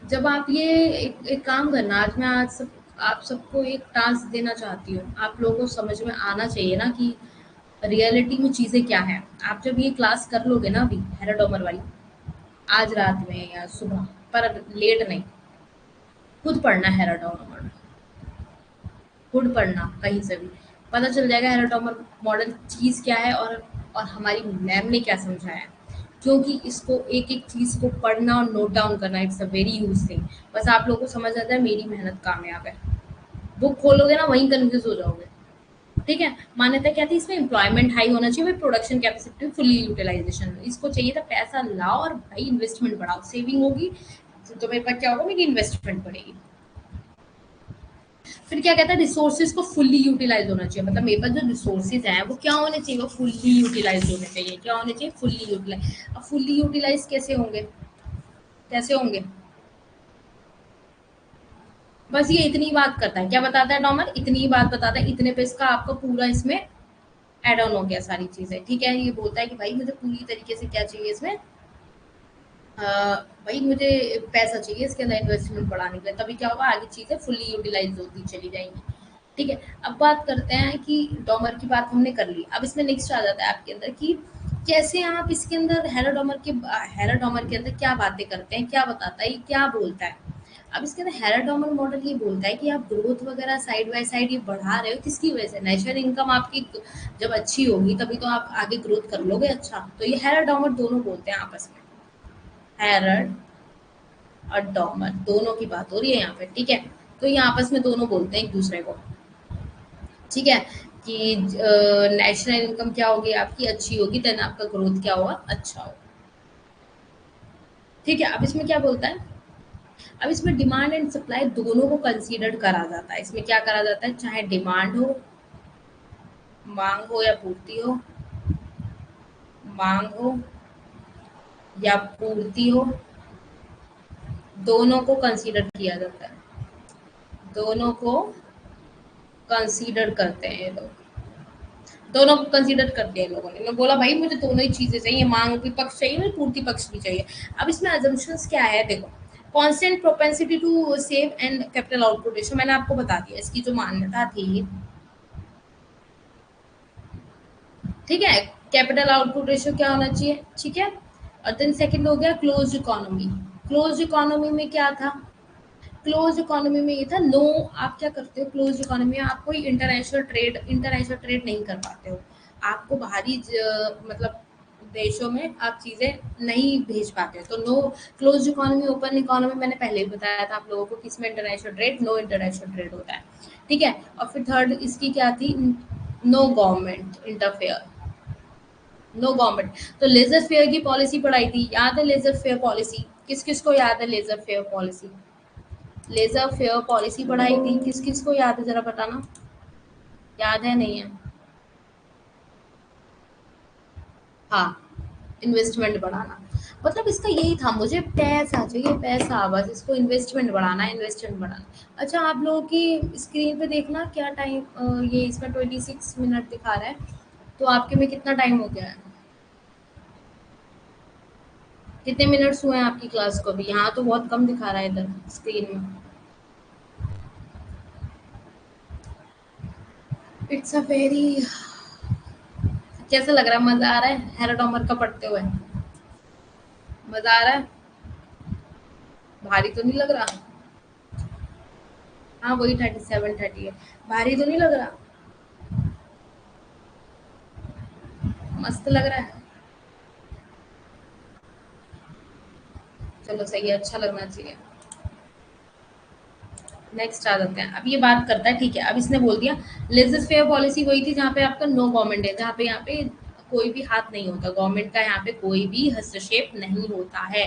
Speaker 1: जब आप ये एक काम करना, आज मैं आज सब आप सबको एक टास्क देना चाहती हूँ, आप लोगों को समझ में आना चाहिए ना कि रियलिटी में चीज़ें क्या है। आप जब ये क्लास कर लोगे ना अभी हेराडोमर वाली, आज रात में या सुबह, पर लेट नहीं, खुद पढ़ना है हेराडोमर, खुद पढ़ना कहीं से भी पता चल जाएगा हेराटोमर मॉडल चीज़ क्या है, और हमारी मैम ने क्या समझाया है। क्योंकि इसको एक एक चीज़ को पढ़ना और नोट डाउन करना, it's a very use thing. बस आप लोगों को समझ आता है मेरी मेहनत कामयाब है, बुक खोलोगे ना वहीं कन्फ्यूज हो जाओगे, ठीक है। मान्यता क्या थी इसमें, एम्प्लॉयमेंट हाई होना चाहिए, प्रोडक्शन कैपेसिटी फुली यूटिलाइजेशन, इसको चाहिए था पैसा लाओ और भाई इन्वेस्टमेंट बढ़ाओ, सेविंग होगी तो मेरे पास क्या होगा, मेरी इन्वेस्टमेंट बढ़ेगी। फिर क्या कहता है, रिसोर्सेज को फुल्ली यूटिलाइज होना चाहिए, मतलब मेरे पास जो रिसोर्सेज हैं वो क्या होने चाहिए, वो फुल्ली यूटिलाइज होने चाहिए, क्या होने चाहिए, फुल्ली यूटिलाइज। अब फुल्ली यूटिलाइज कैसे होंगे, कैसे होंगे, बस ये इतनी बात करता है, क्या बताता है नॉर्मल, इतनी ही बात बताता है, इतने पे इसका आपका पूरा इसमें एड ऑन हो गया सारी चीजें, ठीक है। ये बोलता है कि भाई मुझे पूरी तरीके से क्या चाहिए इसमें, भाई मुझे पैसा चाहिए इसके अंदर इन्वेस्टमेंट बढ़ाने के लिए, तभी क्या होगा, आगे चीजें फुल्ली यूटिलाइज होती चली जाएंगी, ठीक है। अब बात करते हैं कि डॉमर की बात हमने कर ली, अब इसमें नेक्स्ट आ जाता है आपके अंदर कि कैसे आप इसके अंदर हेराडोमर के अंदर क्या बातें करते हैं, क्या बताता है, ये क्या बोलता है। अब इसके अंदर हेराडोमर मॉडल ये बोलता है कि आप ग्रोथ वगैरह साइड बाय साइड ये बढ़ा रहे हो, किसकी वजह से, नेचुरल इनकम आपकी जब अच्छी होगी तभी तो आप आगे ग्रोथ कर लोगे। अच्छा, तो ये हेराडोमर दोनों बोलते हैं आपस में, हेरड और डॉमर दोनों की बात हो रही है यहाँ पे, ठीक है। तो ये आपस में दोनों बोलते हैं एक दूसरे को, ठीक है, कि नेशनल इनकम क्या होगी आपकी, अच्छी होगी, देन आपका ग्रोथ क्या होगा, अच्छा होगा। ठीक है, अब इसमें क्या बोलता है, अब इसमें डिमांड एंड सप्लाई दोनों को कंसीडर करा जाता है। इसमें क्या करा जाता है, चाहे डिमांड हो, मांग हो या पूर्ति हो, मांग हो या पूर्ति हो, दोनों को कंसीडर किया जाता है, दोनों को कंसीडर करते हैं ये लोग, दोनों को कंसीडर करते हैं लोगों ने बोला भाई मुझे दोनों ही चीजें चाहिए, मांग भी पक्ष चाहिए, मुझे पूर्ति पक्ष भी चाहिए। अब इसमें अजम्पशंस क्या है, देखो, constant propensity to save and capital output ratio, मैंने आपको बता दिया इसकी जो मान्यता थी, ठीक है, कैपिटल आउटपुट रेशियो क्या होना चाहिए, ठीक है। और देन सेकंड हो गया क्लोज्ड इकोनॉमी। क्लोज्ड इकोनॉमी में क्या था, क्लोज इकोनॉमी में ये था, नो, आप क्या करते हो क्लोज इकोनॉमी में, आप कोई इंटरनेशनल ट्रेड नहीं कर पाते हो, आपको बाहरी मतलब देशों में आप चीजें नहीं भेज पाते हो, तो no close economy. Open economy मैंने पहले ही बताया था आप लोगों को, किसमें international trade, no international trade होता है, ठीक है। और फिर थर्ड इसकी क्या थी, no government interfere, no government. तो लेजर फेयर की पॉलिसी पढ़ाई थी, याद है लेजर फेयर पॉलिसी, किस किस को याद है laissez faire policy, laissez faire policy पढ़ाई थी, किस किस को याद है जरा बताना, याद है नहीं है, हाँ, इन्वेस्टमेंट बढ़ाना, मतलब इसका यही था, मुझे पैसा चाहिए, पैसा, बस इसको इन्वेस्टमेंट बढ़ाना है, इन्वेस्टमेंट बढ़ाना। अच्छा, आप लोगों की स्क्रीन पे देखना क्या टाइम, ये इसमें 26 मिनट दिखा रहा है, तो आपके में कितना टाइम हो गया है, कितने मिनट्स हुए हैं आपकी क्लास को भी, यहाँ तो बहुत कम दिखा रहा है इधर स्क्रीन में। इट्स अ वेरी, कैसा लग रहा है, मजा आ रहा है हेराडोमर का पढ़ते हुए, मजा आ रहा है, भारी तो नहीं लग रहा, हाँ वही 37 38 है, भारी तो नहीं लग रहा, मस्त लग रहा है, चलो सही है, अच्छा लगना चाहिए। नेक्स्ट आ जाते हैं, अब ये बात करता है, ठीक है, अब इसने बोल दिया लेजर फेयर पॉलिसी वही थी जहाँ पे आपका नो गवर्नमेंट है, जहाँ पे यहाँ पे कोई भी हाथ नहीं होता, गवर्नमेंट का यहाँ पे कोई भी हस्तक्षेप नहीं होता है,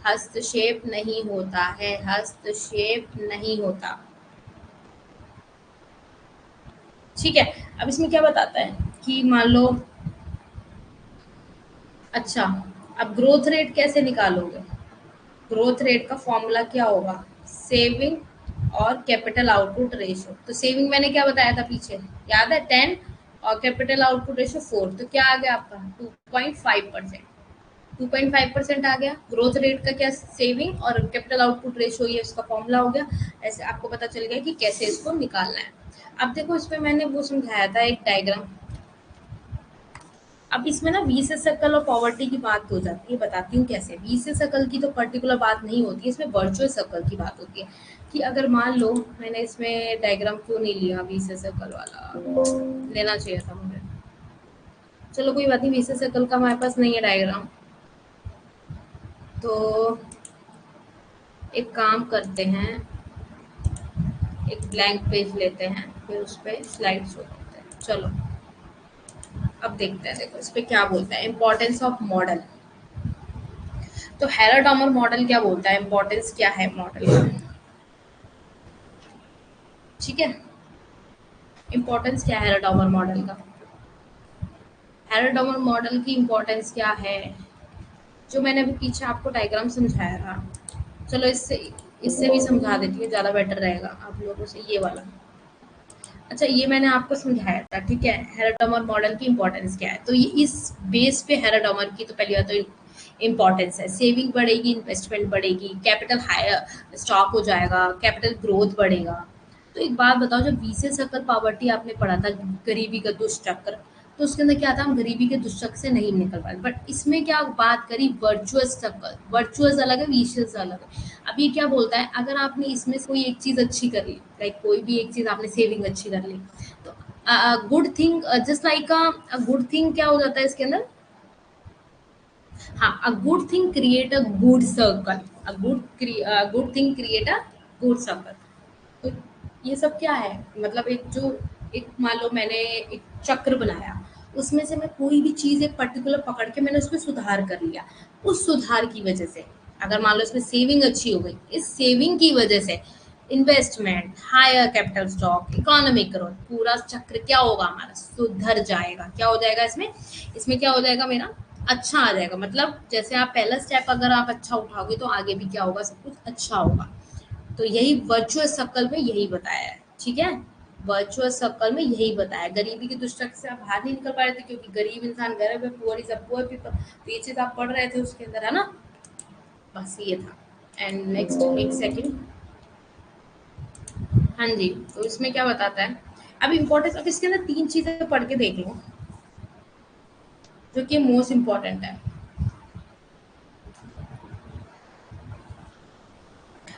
Speaker 1: हस्तक्षेप नहीं होता है, हस्तक्षेप नहीं होता, ठीक है। अब इसमें क्या बताता है कि मान लो, अच्छा, अब ग्रोथ रेट कैसे निकालोगे, ग्रोथ रेट का फॉर्मूला क्या होगा, सेविंग और कैपिटल आउटपुट रेशियो। तो सेविंग मैंने क्या बताया था पीछे, याद है 10, और कैपिटल आउटपुट रेशियो 4, तो क्या आ गया आपका 2.5%, 2.5% आ गया। ग्रोथ रेट का क्या, सेविंग और कैपिटल आउटपुट रेशियो, ये उसका फॉर्मूला हो गया। ऐसे आपको पता चल गया कि कैसे इसको निकालना है। अब देखो इसमें मैंने वो समझाया था एक डायग्राम, अब इसमें ना वी से सर्कल और पॉवर्टी की बात हो जाती है, बताती हूँ कैसे। वी से सर्कल की तो पर्टिकुलर बात नहीं होती है, इसमें वर्चुअल सर्कल की बात होती है, कि अगर मान लो मैंने इसमें डायग्राम क्यों नहीं लिया वी से सर्कल वाला, लेना चाहिए था मुझे, चलो कोई बात नहीं, वी से सर्कल का हमारे पास नहीं है डायग्राम, तो एक काम करते हैं, एक ब्लैंक पेज लेते हैं, फिर उस पर स्लाइड शो करते हैं, चलो अब देखते हैं, देखो इस पे क्या बोलता है, इंपॉर्टेंस ऑफ मॉडल। तो हेराडोमर मॉडल क्या बोलता है, इंपॉर्टेंस क्या है मॉडल का, ठीक है, इंपॉर्टेंस क्या है हेराडोमर मॉडल का, हेराडोमर मॉडल की इंपॉर्टेंस क्या है, जो मैंने अभी पीछे आपको डायग्राम समझाया था, चलो इससे इससे भी समझा देती हूँ, ज़्यादा बेटर रहेगा आप लोगों से, ये वाला। अच्छा, ये मैंने आपको समझाया था, ठीक है, हेराडोमर मॉडल की इंपॉर्टेंस क्या है, तो ये इस बेस पे हेराडोमर की तो पहली बात तो इम्पोर्टेंस है, सेविंग बढ़ेगी, इन्वेस्टमेंट बढ़ेगी, कैपिटल हायर स्टॉक हो जाएगा, कैपिटल ग्रोथ बढ़ेगा। तो एक बात बताओ, जब बीसीए सर्कल पॉवर्टी आपने पढ़ा था, गरीबी का दुष्चक्र, तो उसके अंदर क्या था, हम गरीबी के दुष्चक्र से नहीं निकल पाए। बट इसमें क्या बात करी, वर्चुअस सर्कल, वर्चुअस अलग है, विशियस अलग है। अब ये क्या बोलता है, अगर आपने इसमें से कोई एक चीज अच्छी कर ली, लाइक कोई भी एक चीज आपने सेविंग अच्छी कर ली, तो गुड थिंग जस्ट लाइक अ गुड थिंग क्या हो जाता है इसके अंदर, हाँ, अ good thing create a good circle, a good thing create a good circle. तो ये सब क्या है, मतलब एक जो, एक मान लो मैंने एक चक्र बनाया, उसमें से मैं कोई भी चीज़ एक पर्टिकुलर पकड़ के मैंने उसमें सुधार कर लिया। उस सुधार की वजह से, अगर मान लो इसमें सेविंग अच्छी हो गई, इस सेविंग की वजह से investment, higher capital stock, economic growth, पूरा चक्र क्या होगा हमारा, सुधर जाएगा। क्या हो जाएगा इसमें, इसमें क्या हो जाएगा मेरा, अच्छा आ जाएगा। मतलब जैसे आप पहला स्टेप अगर आप अच्छा उठाओगे तो आगे भी क्या होगा, सब कुछ अच्छा होगा। तो यही वर्चुअस सर्कल में यही बताया है, ठीक है। वर्चुअस सर्कल में यही बताया, गरीबी के दुष्चक्र से आप बाहर नहीं निकल पा रहे थे क्योंकि गरीब इंसान गरीब है, poor is a poor people, तो ये चीज आप पढ़ रहे थे उसके अंदर, है ना। बस ये था। एंड नेक्स्ट, एक सेकंड, हाँ जी। तो इसमें क्या बताता है, अब इम्पोर्टेंस, अब इसके अंदर तीन चीजें पढ़ के देख लो जो कि मोस्ट इम्पोर्टेंट है।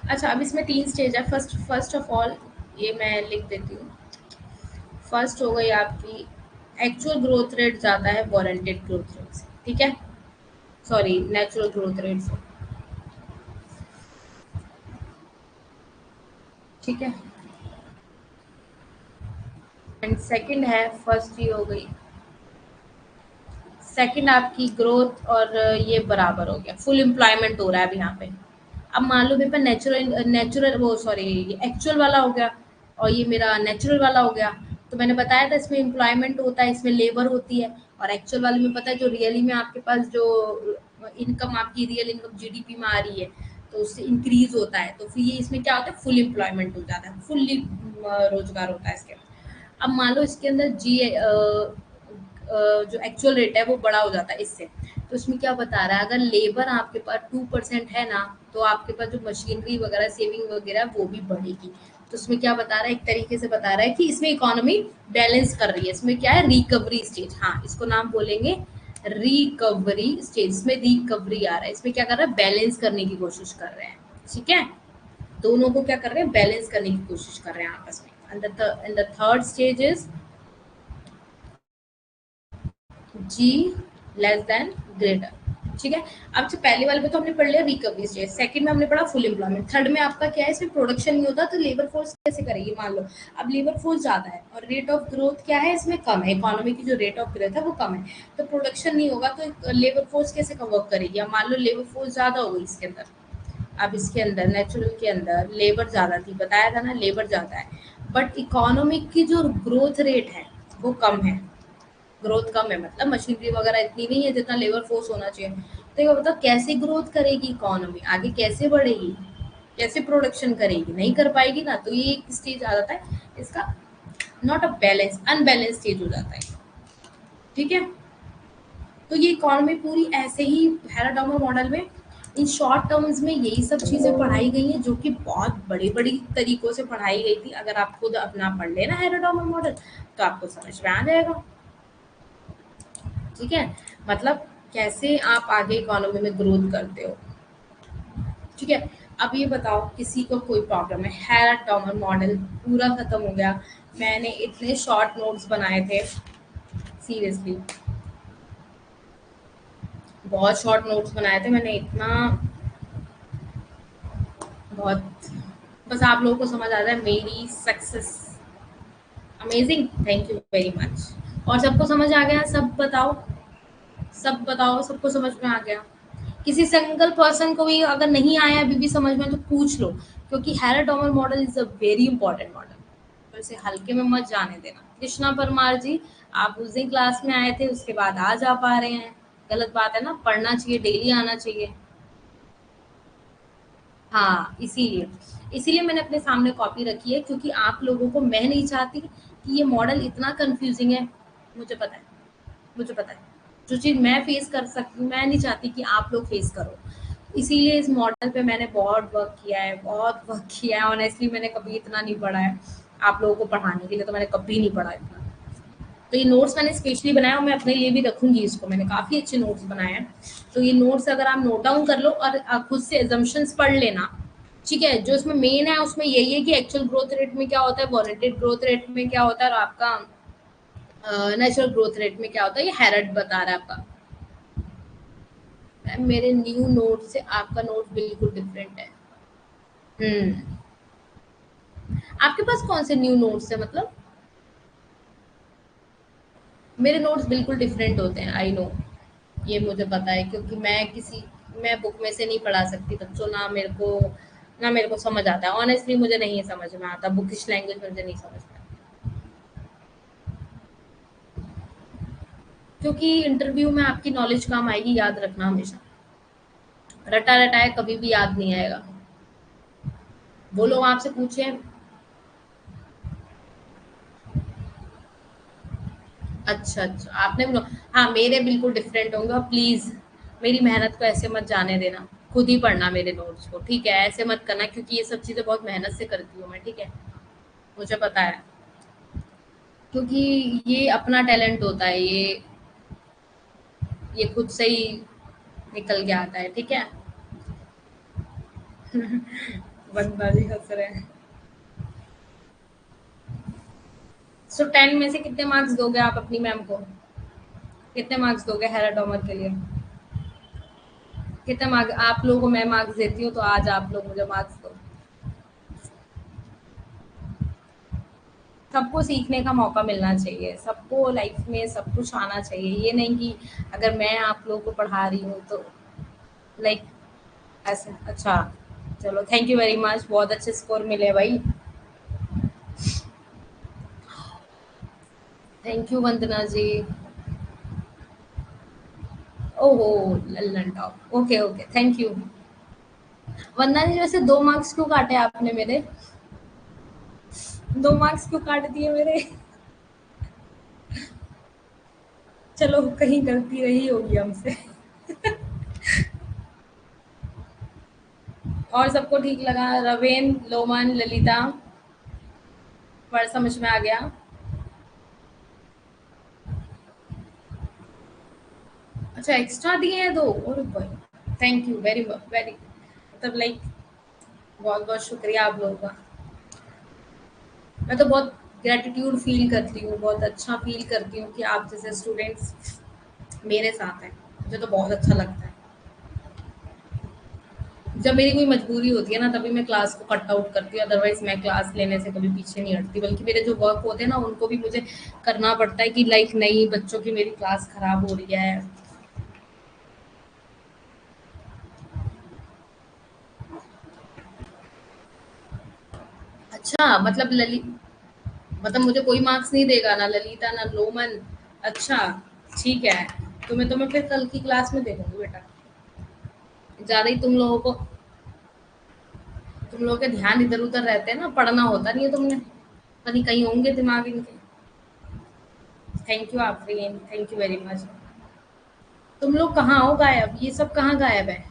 Speaker 1: अच्छा, अब इसमें तीन स्टेज है। फर्स्ट फर्स्ट ऑफ ऑल, ये मैं लिख देती हूँ। फर्स्ट हो गई आपकी, एक्चुअल ग्रोथ रेट ज़्यादा है वारंटेड ग्रोथ रेट से, ठीक है, सॉरी नेचुरल ग्रोथ रेट से, ठीक है। एंड सेकंड है, फर्स्ट ये हो गई, सेकंड आपकी ग्रोथ और ये बराबर हो गया, फुल एम्प्लॉयमेंट हो रहा है अब यहाँ पे। अब मान लो मेरे पास नेचुरल नेचुरल वो सॉरी एक्चुअल वाला हो गया और ये मेरा नेचुरल वाला हो गया। तो मैंने बताया था इसमें एम्प्लॉयमेंट होता है, इसमें लेबर होती है, और एक्चुअल वाले में पता है जो रियली में आपके पास जो इनकम, आपकी रियल इनकम जीडीपी में आ रही है, तो उससे इंक्रीज होता है। तो फिर ये इसमें क्या होता है, फुल एम्प्लॉयमेंट हो जाता है, फुल्ली रोजगार होता है इसके अंदर। अब मान लो इसके अंदर जो एक्चुअल रेट है वो बड़ा हो जाता है इससे। तो इसमें क्या बता रहा है, अगर लेबर आपके पास 2% है ना, तो आपके पास जो मशीनरी वगैरह सेविंग वगैरह वो भी बढ़ेगी। तो इसमें क्या बता रहा है, एक तरीके से बता रहा है कि इसमें इकोनॉमी बैलेंस कर रही है। इसमें क्या है, रिकवरी स्टेज, हाँ इसको नाम बोलेंगे रिकवरी स्टेज। इसमें रिकवरी आ रहा है, इसमें क्या कर रहा है, बैलेंस करने की कोशिश कर रहे हैं, ठीक है। दोनों को क्या कर रहे हैं, बैलेंस करने की कोशिश कर रहे हैं आपस में। And the third stage is G less than greater, ठीक है। अब जो पहले वाले पे तो हमने पढ़ लिया रिकवरी स्टेज, सेकंड में हमने पढ़ा फुल एम्प्लॉयमेंट, थर्ड में आपका क्या है, इसमें प्रोडक्शन नहीं होता तो लेबर फोर्स कैसे करेगी। मान लो अब लेबर फोर्स ज्यादा है और रेट ऑफ ग्रोथ क्या है, इसमें कम है, इकोनॉमी की जो रेट ऑफ ग्रोथ है वो कम है, तो प्रोडक्शन नहीं होगा तो लेबर फोर्स कैसे वर्क करेगी। अब मान लो लेबर फोर्स ज्यादा हो गई इसके अंदर, अब इसके अंदर नेचुरल के अंदर लेबर ज़्यादा थी, बताया था ना लेबर ज़्यादा है, बट इकोनॉमिक की जो ग्रोथ रेट है वो कम है। ग्रोथ कम है मतलब मशीनरी वगैरह इतनी नहीं है जितना लेबर फोर्स होना चाहिए। तो ये बताओ कैसे ग्रोथ करेगी इकोनॉमी, आगे कैसे बढ़ेगी, कैसे प्रोडक्शन करेगी, नहीं कर पाएगी ना। तो ये एक स्टेज आ जाता है इसका, not a balance, unbalance stage हो जाता है, ठीक है। तो ये इकोनॉमी पूरी ऐसे ही हेराडोमर मॉडल में इन शॉर्ट टर्म्स में यही सब चीज़ें पढ़ाई गई हैं जो कि बहुत बड़ी बड़ी तरीकों से पढ़ाई गई थी। अगर आप खुद अपना पढ़ लेना हेराडोमर मॉडल तो आपको समझ में आ जाएगा, ठीक है। मतलब कैसे आप आगे इकोनॉमी में ग्रोथ करते हो, ठीक है। अब ये बताओ किसी को कोई प्रॉब्लम है, हेराडोमर मॉडल पूरा खत्म हो गया। मैंने इतने शॉर्ट नोट्स बनाए थे, सीरियसली बहुत शॉर्ट नोट्स बनाए थे मैंने, इतना बहुत, बस आप लोगों को समझ आ जाए मेरी success. Amazing, thank you very much. और सबको समझ आ गया, सब बताओ, सब बताओ सबको समझ में आ गया। किसी सिंगल पर्सन को भी अगर नहीं आया अभी भी समझ में तो पूछ लो, क्योंकि Harrod Domar model is a very important model, तो इसे हल्के में मत जाने देना। कृष्णा परमार जी, आप उस दिन क्लास में आए थे उसके बाद आज आ पा रहे हैं, गलत बात है ना, पढ़ना चाहिए, डेली आना चाहिए। हाँ, इसीलिए इसीलिए मैंने अपने सामने कॉपी रखी है, क्योंकि आप लोगों को, मैं नहीं चाहती कि ये मॉडल इतना कंफ्यूजिंग है। मुझे पता है, मुझे पता है, जो चीज़ मैं फेस कर सकती, मैं नहीं चाहती कि आप लोग फेस करो। इसीलिए इस मॉडल पे मैंने बहुत वर्क किया है, बहुत वर्क किया है। ऑनेस्टली मैंने कभी इतना नहीं पढ़ा है, आप लोगों को पढ़ाने के लिए तो मैंने कभी नहीं पढ़ा इतना। तो ये नोट्स मैंने स्पेशली बनाया और मैं अपने लिए भी रखूंगी इसको, मैंने काफ़ी अच्छे नोट्स बनाए हैं। तो ये नोट्स अगर आप नोट डाउन कर लो और आप खुद से एजम्पशंस पढ़ लेना, ठीक है। जो इसमें मेन है उसमें यही है कि एक्चुअल ग्रोथ रेट में क्या होता है, वॉलंटियर ग्रोथ रेट में क्या होता है, और आपका नेचुरल ग्रोथ रेट में क्या होता है, ये हैरड बता रहा है आपका। मैम मेरे न्यू नोट से आपका नोट बिल्कुल डिफरेंट है। हम्म। आपके पास कौन से न्यू नोट्स है मतलब? मेरे नोट्स बिल्कुल डिफरेंट होते हैं, आई नो, ये मुझे पता है, क्योंकि मैं बुक में से नहीं पढ़ा सकती बच्चों, ना मेरे को समझ आता है ऑनेस्टली, मुझे नहीं समझ में आता, बुकिश लैंग्वेज मुझे नहीं समझ में आता, क्योंकि इंटरव्यू में आपकी नॉलेज काम आएगी, याद रखना हमेशा। रटा रटाया कभी भी याद नहीं आएगा। वो लोग आपसे पूछे, अच्छा अच्छा आपने हाँ मेरे बिल्कुल डिफरेंट होंगे, और प्लीज मेरी मेहनत को ऐसे मत जाने देना, खुद ही पढ़ना मेरे नोट्स को, ठीक है, ऐसे मत करना, क्योंकि ये सब चीजें बहुत मेहनत से करती हूँ मैं, ठीक है, मुझे पता है, क्योंकि ये अपना टैलेंट होता है, ये खुद से ही निकल के आता है, ठीक है। बंदा जी हंस रहे हैं। सो 10 में से कितने मार्क्स दोगे आप अपनी मैम को? कितने मार्क्स दोगे हेरा डॉमर के लिए? कितने मार्क्स आप लोगों को मैं मार्क्स देती हूँ, तो आज आप लोग मुझे मार्क्स दो। सबको सीखने का मौका मिलना चाहिए, सबको लाइफ में सब कुछ आना चाहिए, ये नहीं कि अगर मैं आप लोगों को पढ़ा रही हूँ तो लाइक ऐसे। अच्छा, चलो थैंक यू वेरी मच, बहुत अच्छे स्कोर मिले भाई। Thank you Vandana ji. ओहो, Lallan top, okay okay, thank you. Vandana ji वैसे 2 मार्क्स क्यों काटे आपने मेरे? 2 मार्क्स क्यों काट दिए मेरे? चलो कहीं गलती रही होगी हमसे। और सबको ठीक लगा? रवेन, लोमन, ललिता, पर समझ में आ गया? अच्छा एक्स्ट्रा दिए हैं 2, और भाई थैंक यू वेरी वेरी, मतलब लाइक बहुत बहुत शुक्रिया आप लोगों का। मैं तो बहुत ग्रेटिट्यूड फील करती हूँ, बहुत अच्छा फील करती हूँ कि आप जैसे स्टूडेंट्स मेरे साथ हैं, मुझे तो बहुत अच्छा लगता है। जब मेरी कोई मजबूरी होती है ना, तभी मैं क्लास को कट आउट करती हूँ, अदरवाइज मैं क्लास लेने से कभी पीछे नहीं हटती, बल्कि मेरे जो वर्क होते हैं ना उनको भी मुझे करना पड़ता है कि लाइक नहीं, बच्चों की मेरी क्लास खराब हो रही है। अच्छा मतलब मतलब मुझे कोई मार्क्स नहीं देगा, ना ललिता ना लोमन? अच्छा, ठीक है, तो मैं फिर कल की क्लास में देखूंगी बेटा। ज्यादा ही तुम लोगों के ध्यान इधर उधर रहते हैं ना, पढ़ना होता नहीं है तुमने, पता नहीं कहीं होंगे दिमाग इनके। Thank you Afreen, thank you very much. तुम लोग कहाँ हो गायब, ये सब कहाँ गायब है?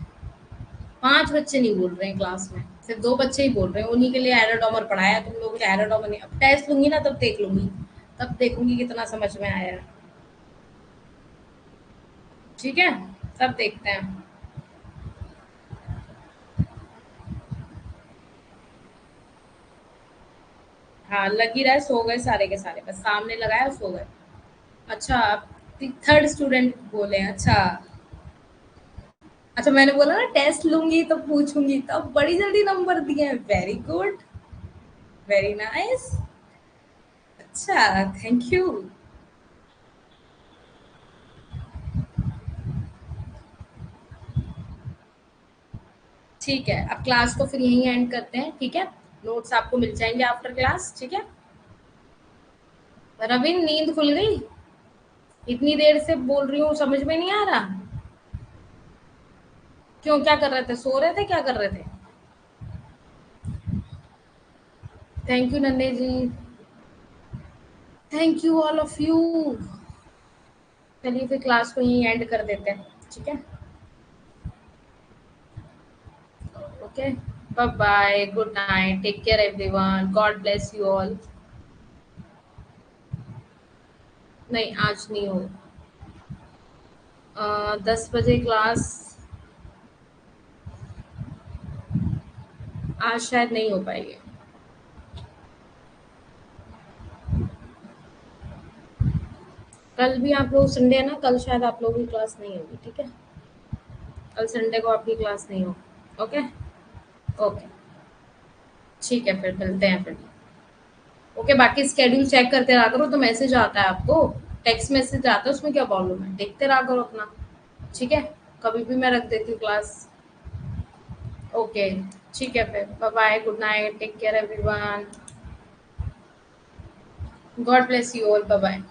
Speaker 1: 5 बच्चे नहीं बोल रहे हैं क्लास में, सिर्फ 2 बच्चे ही बोल रहे हैं, उन्हीं के लिए एरोडॉमर पढ़ाया, तुम लोग एरोडॉमर नहीं। अब टेस्ट लूंगी ना तब देख लूंगी, तब देखूंगी कितना समझ में आया है, ठीक है, तब देखते हैं। हाँ लग ही रहा है, सो गए सारे के सारे, बस सामने लगाया और सो गए। अच्छा, थर्ड स्टूडेंट बोले, अच्छा। अच्छा मैंने बोला ना टेस्ट लूंगी तो पूछूंगी, तब बड़ी जल्दी नंबर दिए हैं, वेरी गुड, वेरी नाइस, अच्छा, थैंक यू। ठीक है, अब क्लास को फिर यहीं एंड करते हैं, ठीक है, नोट्स आपको मिल जाएंगे आफ्टर क्लास, ठीक है। रविन नींद खुल गई? इतनी देर से बोल रही हूँ, समझ में नहीं आ रहा? क्यों, क्या कर रहे थे, सो रहे थे, क्या कर रहे थे? Thank you Nanhe ji, thank you all of you. चलिए फिर क्लास को यहीं एंड कर देते हैं, ठीक है, okay, bye bye, good night, take care everyone, God bless you all. नहीं, आज नहीं हो। 10 बजे क्लास आज शायद नहीं हो पाएगी। कल भी आप लोग संडे है ना, कल शायद आप लोगों की क्लास नहीं होगी, ठीक है? कल संडे को आपकी क्लास नहीं हो। ओके। ओके, ठीक है, फिर मिलते हैं फिर। ओके, बाकी स्केड्यूल चेक करते रहा करो, तो मैसेज आता है आपको, टेक्स्ट मैसेज आता है, उसमें क्या प्रॉब्लम है? देखते रहा करो अपना। ठीक है, कभी भी मैं रख देती हूँ क्लास। ओके, ठीक है, फिर bye bye, good night, take care everyone, God bless you all, bye bye.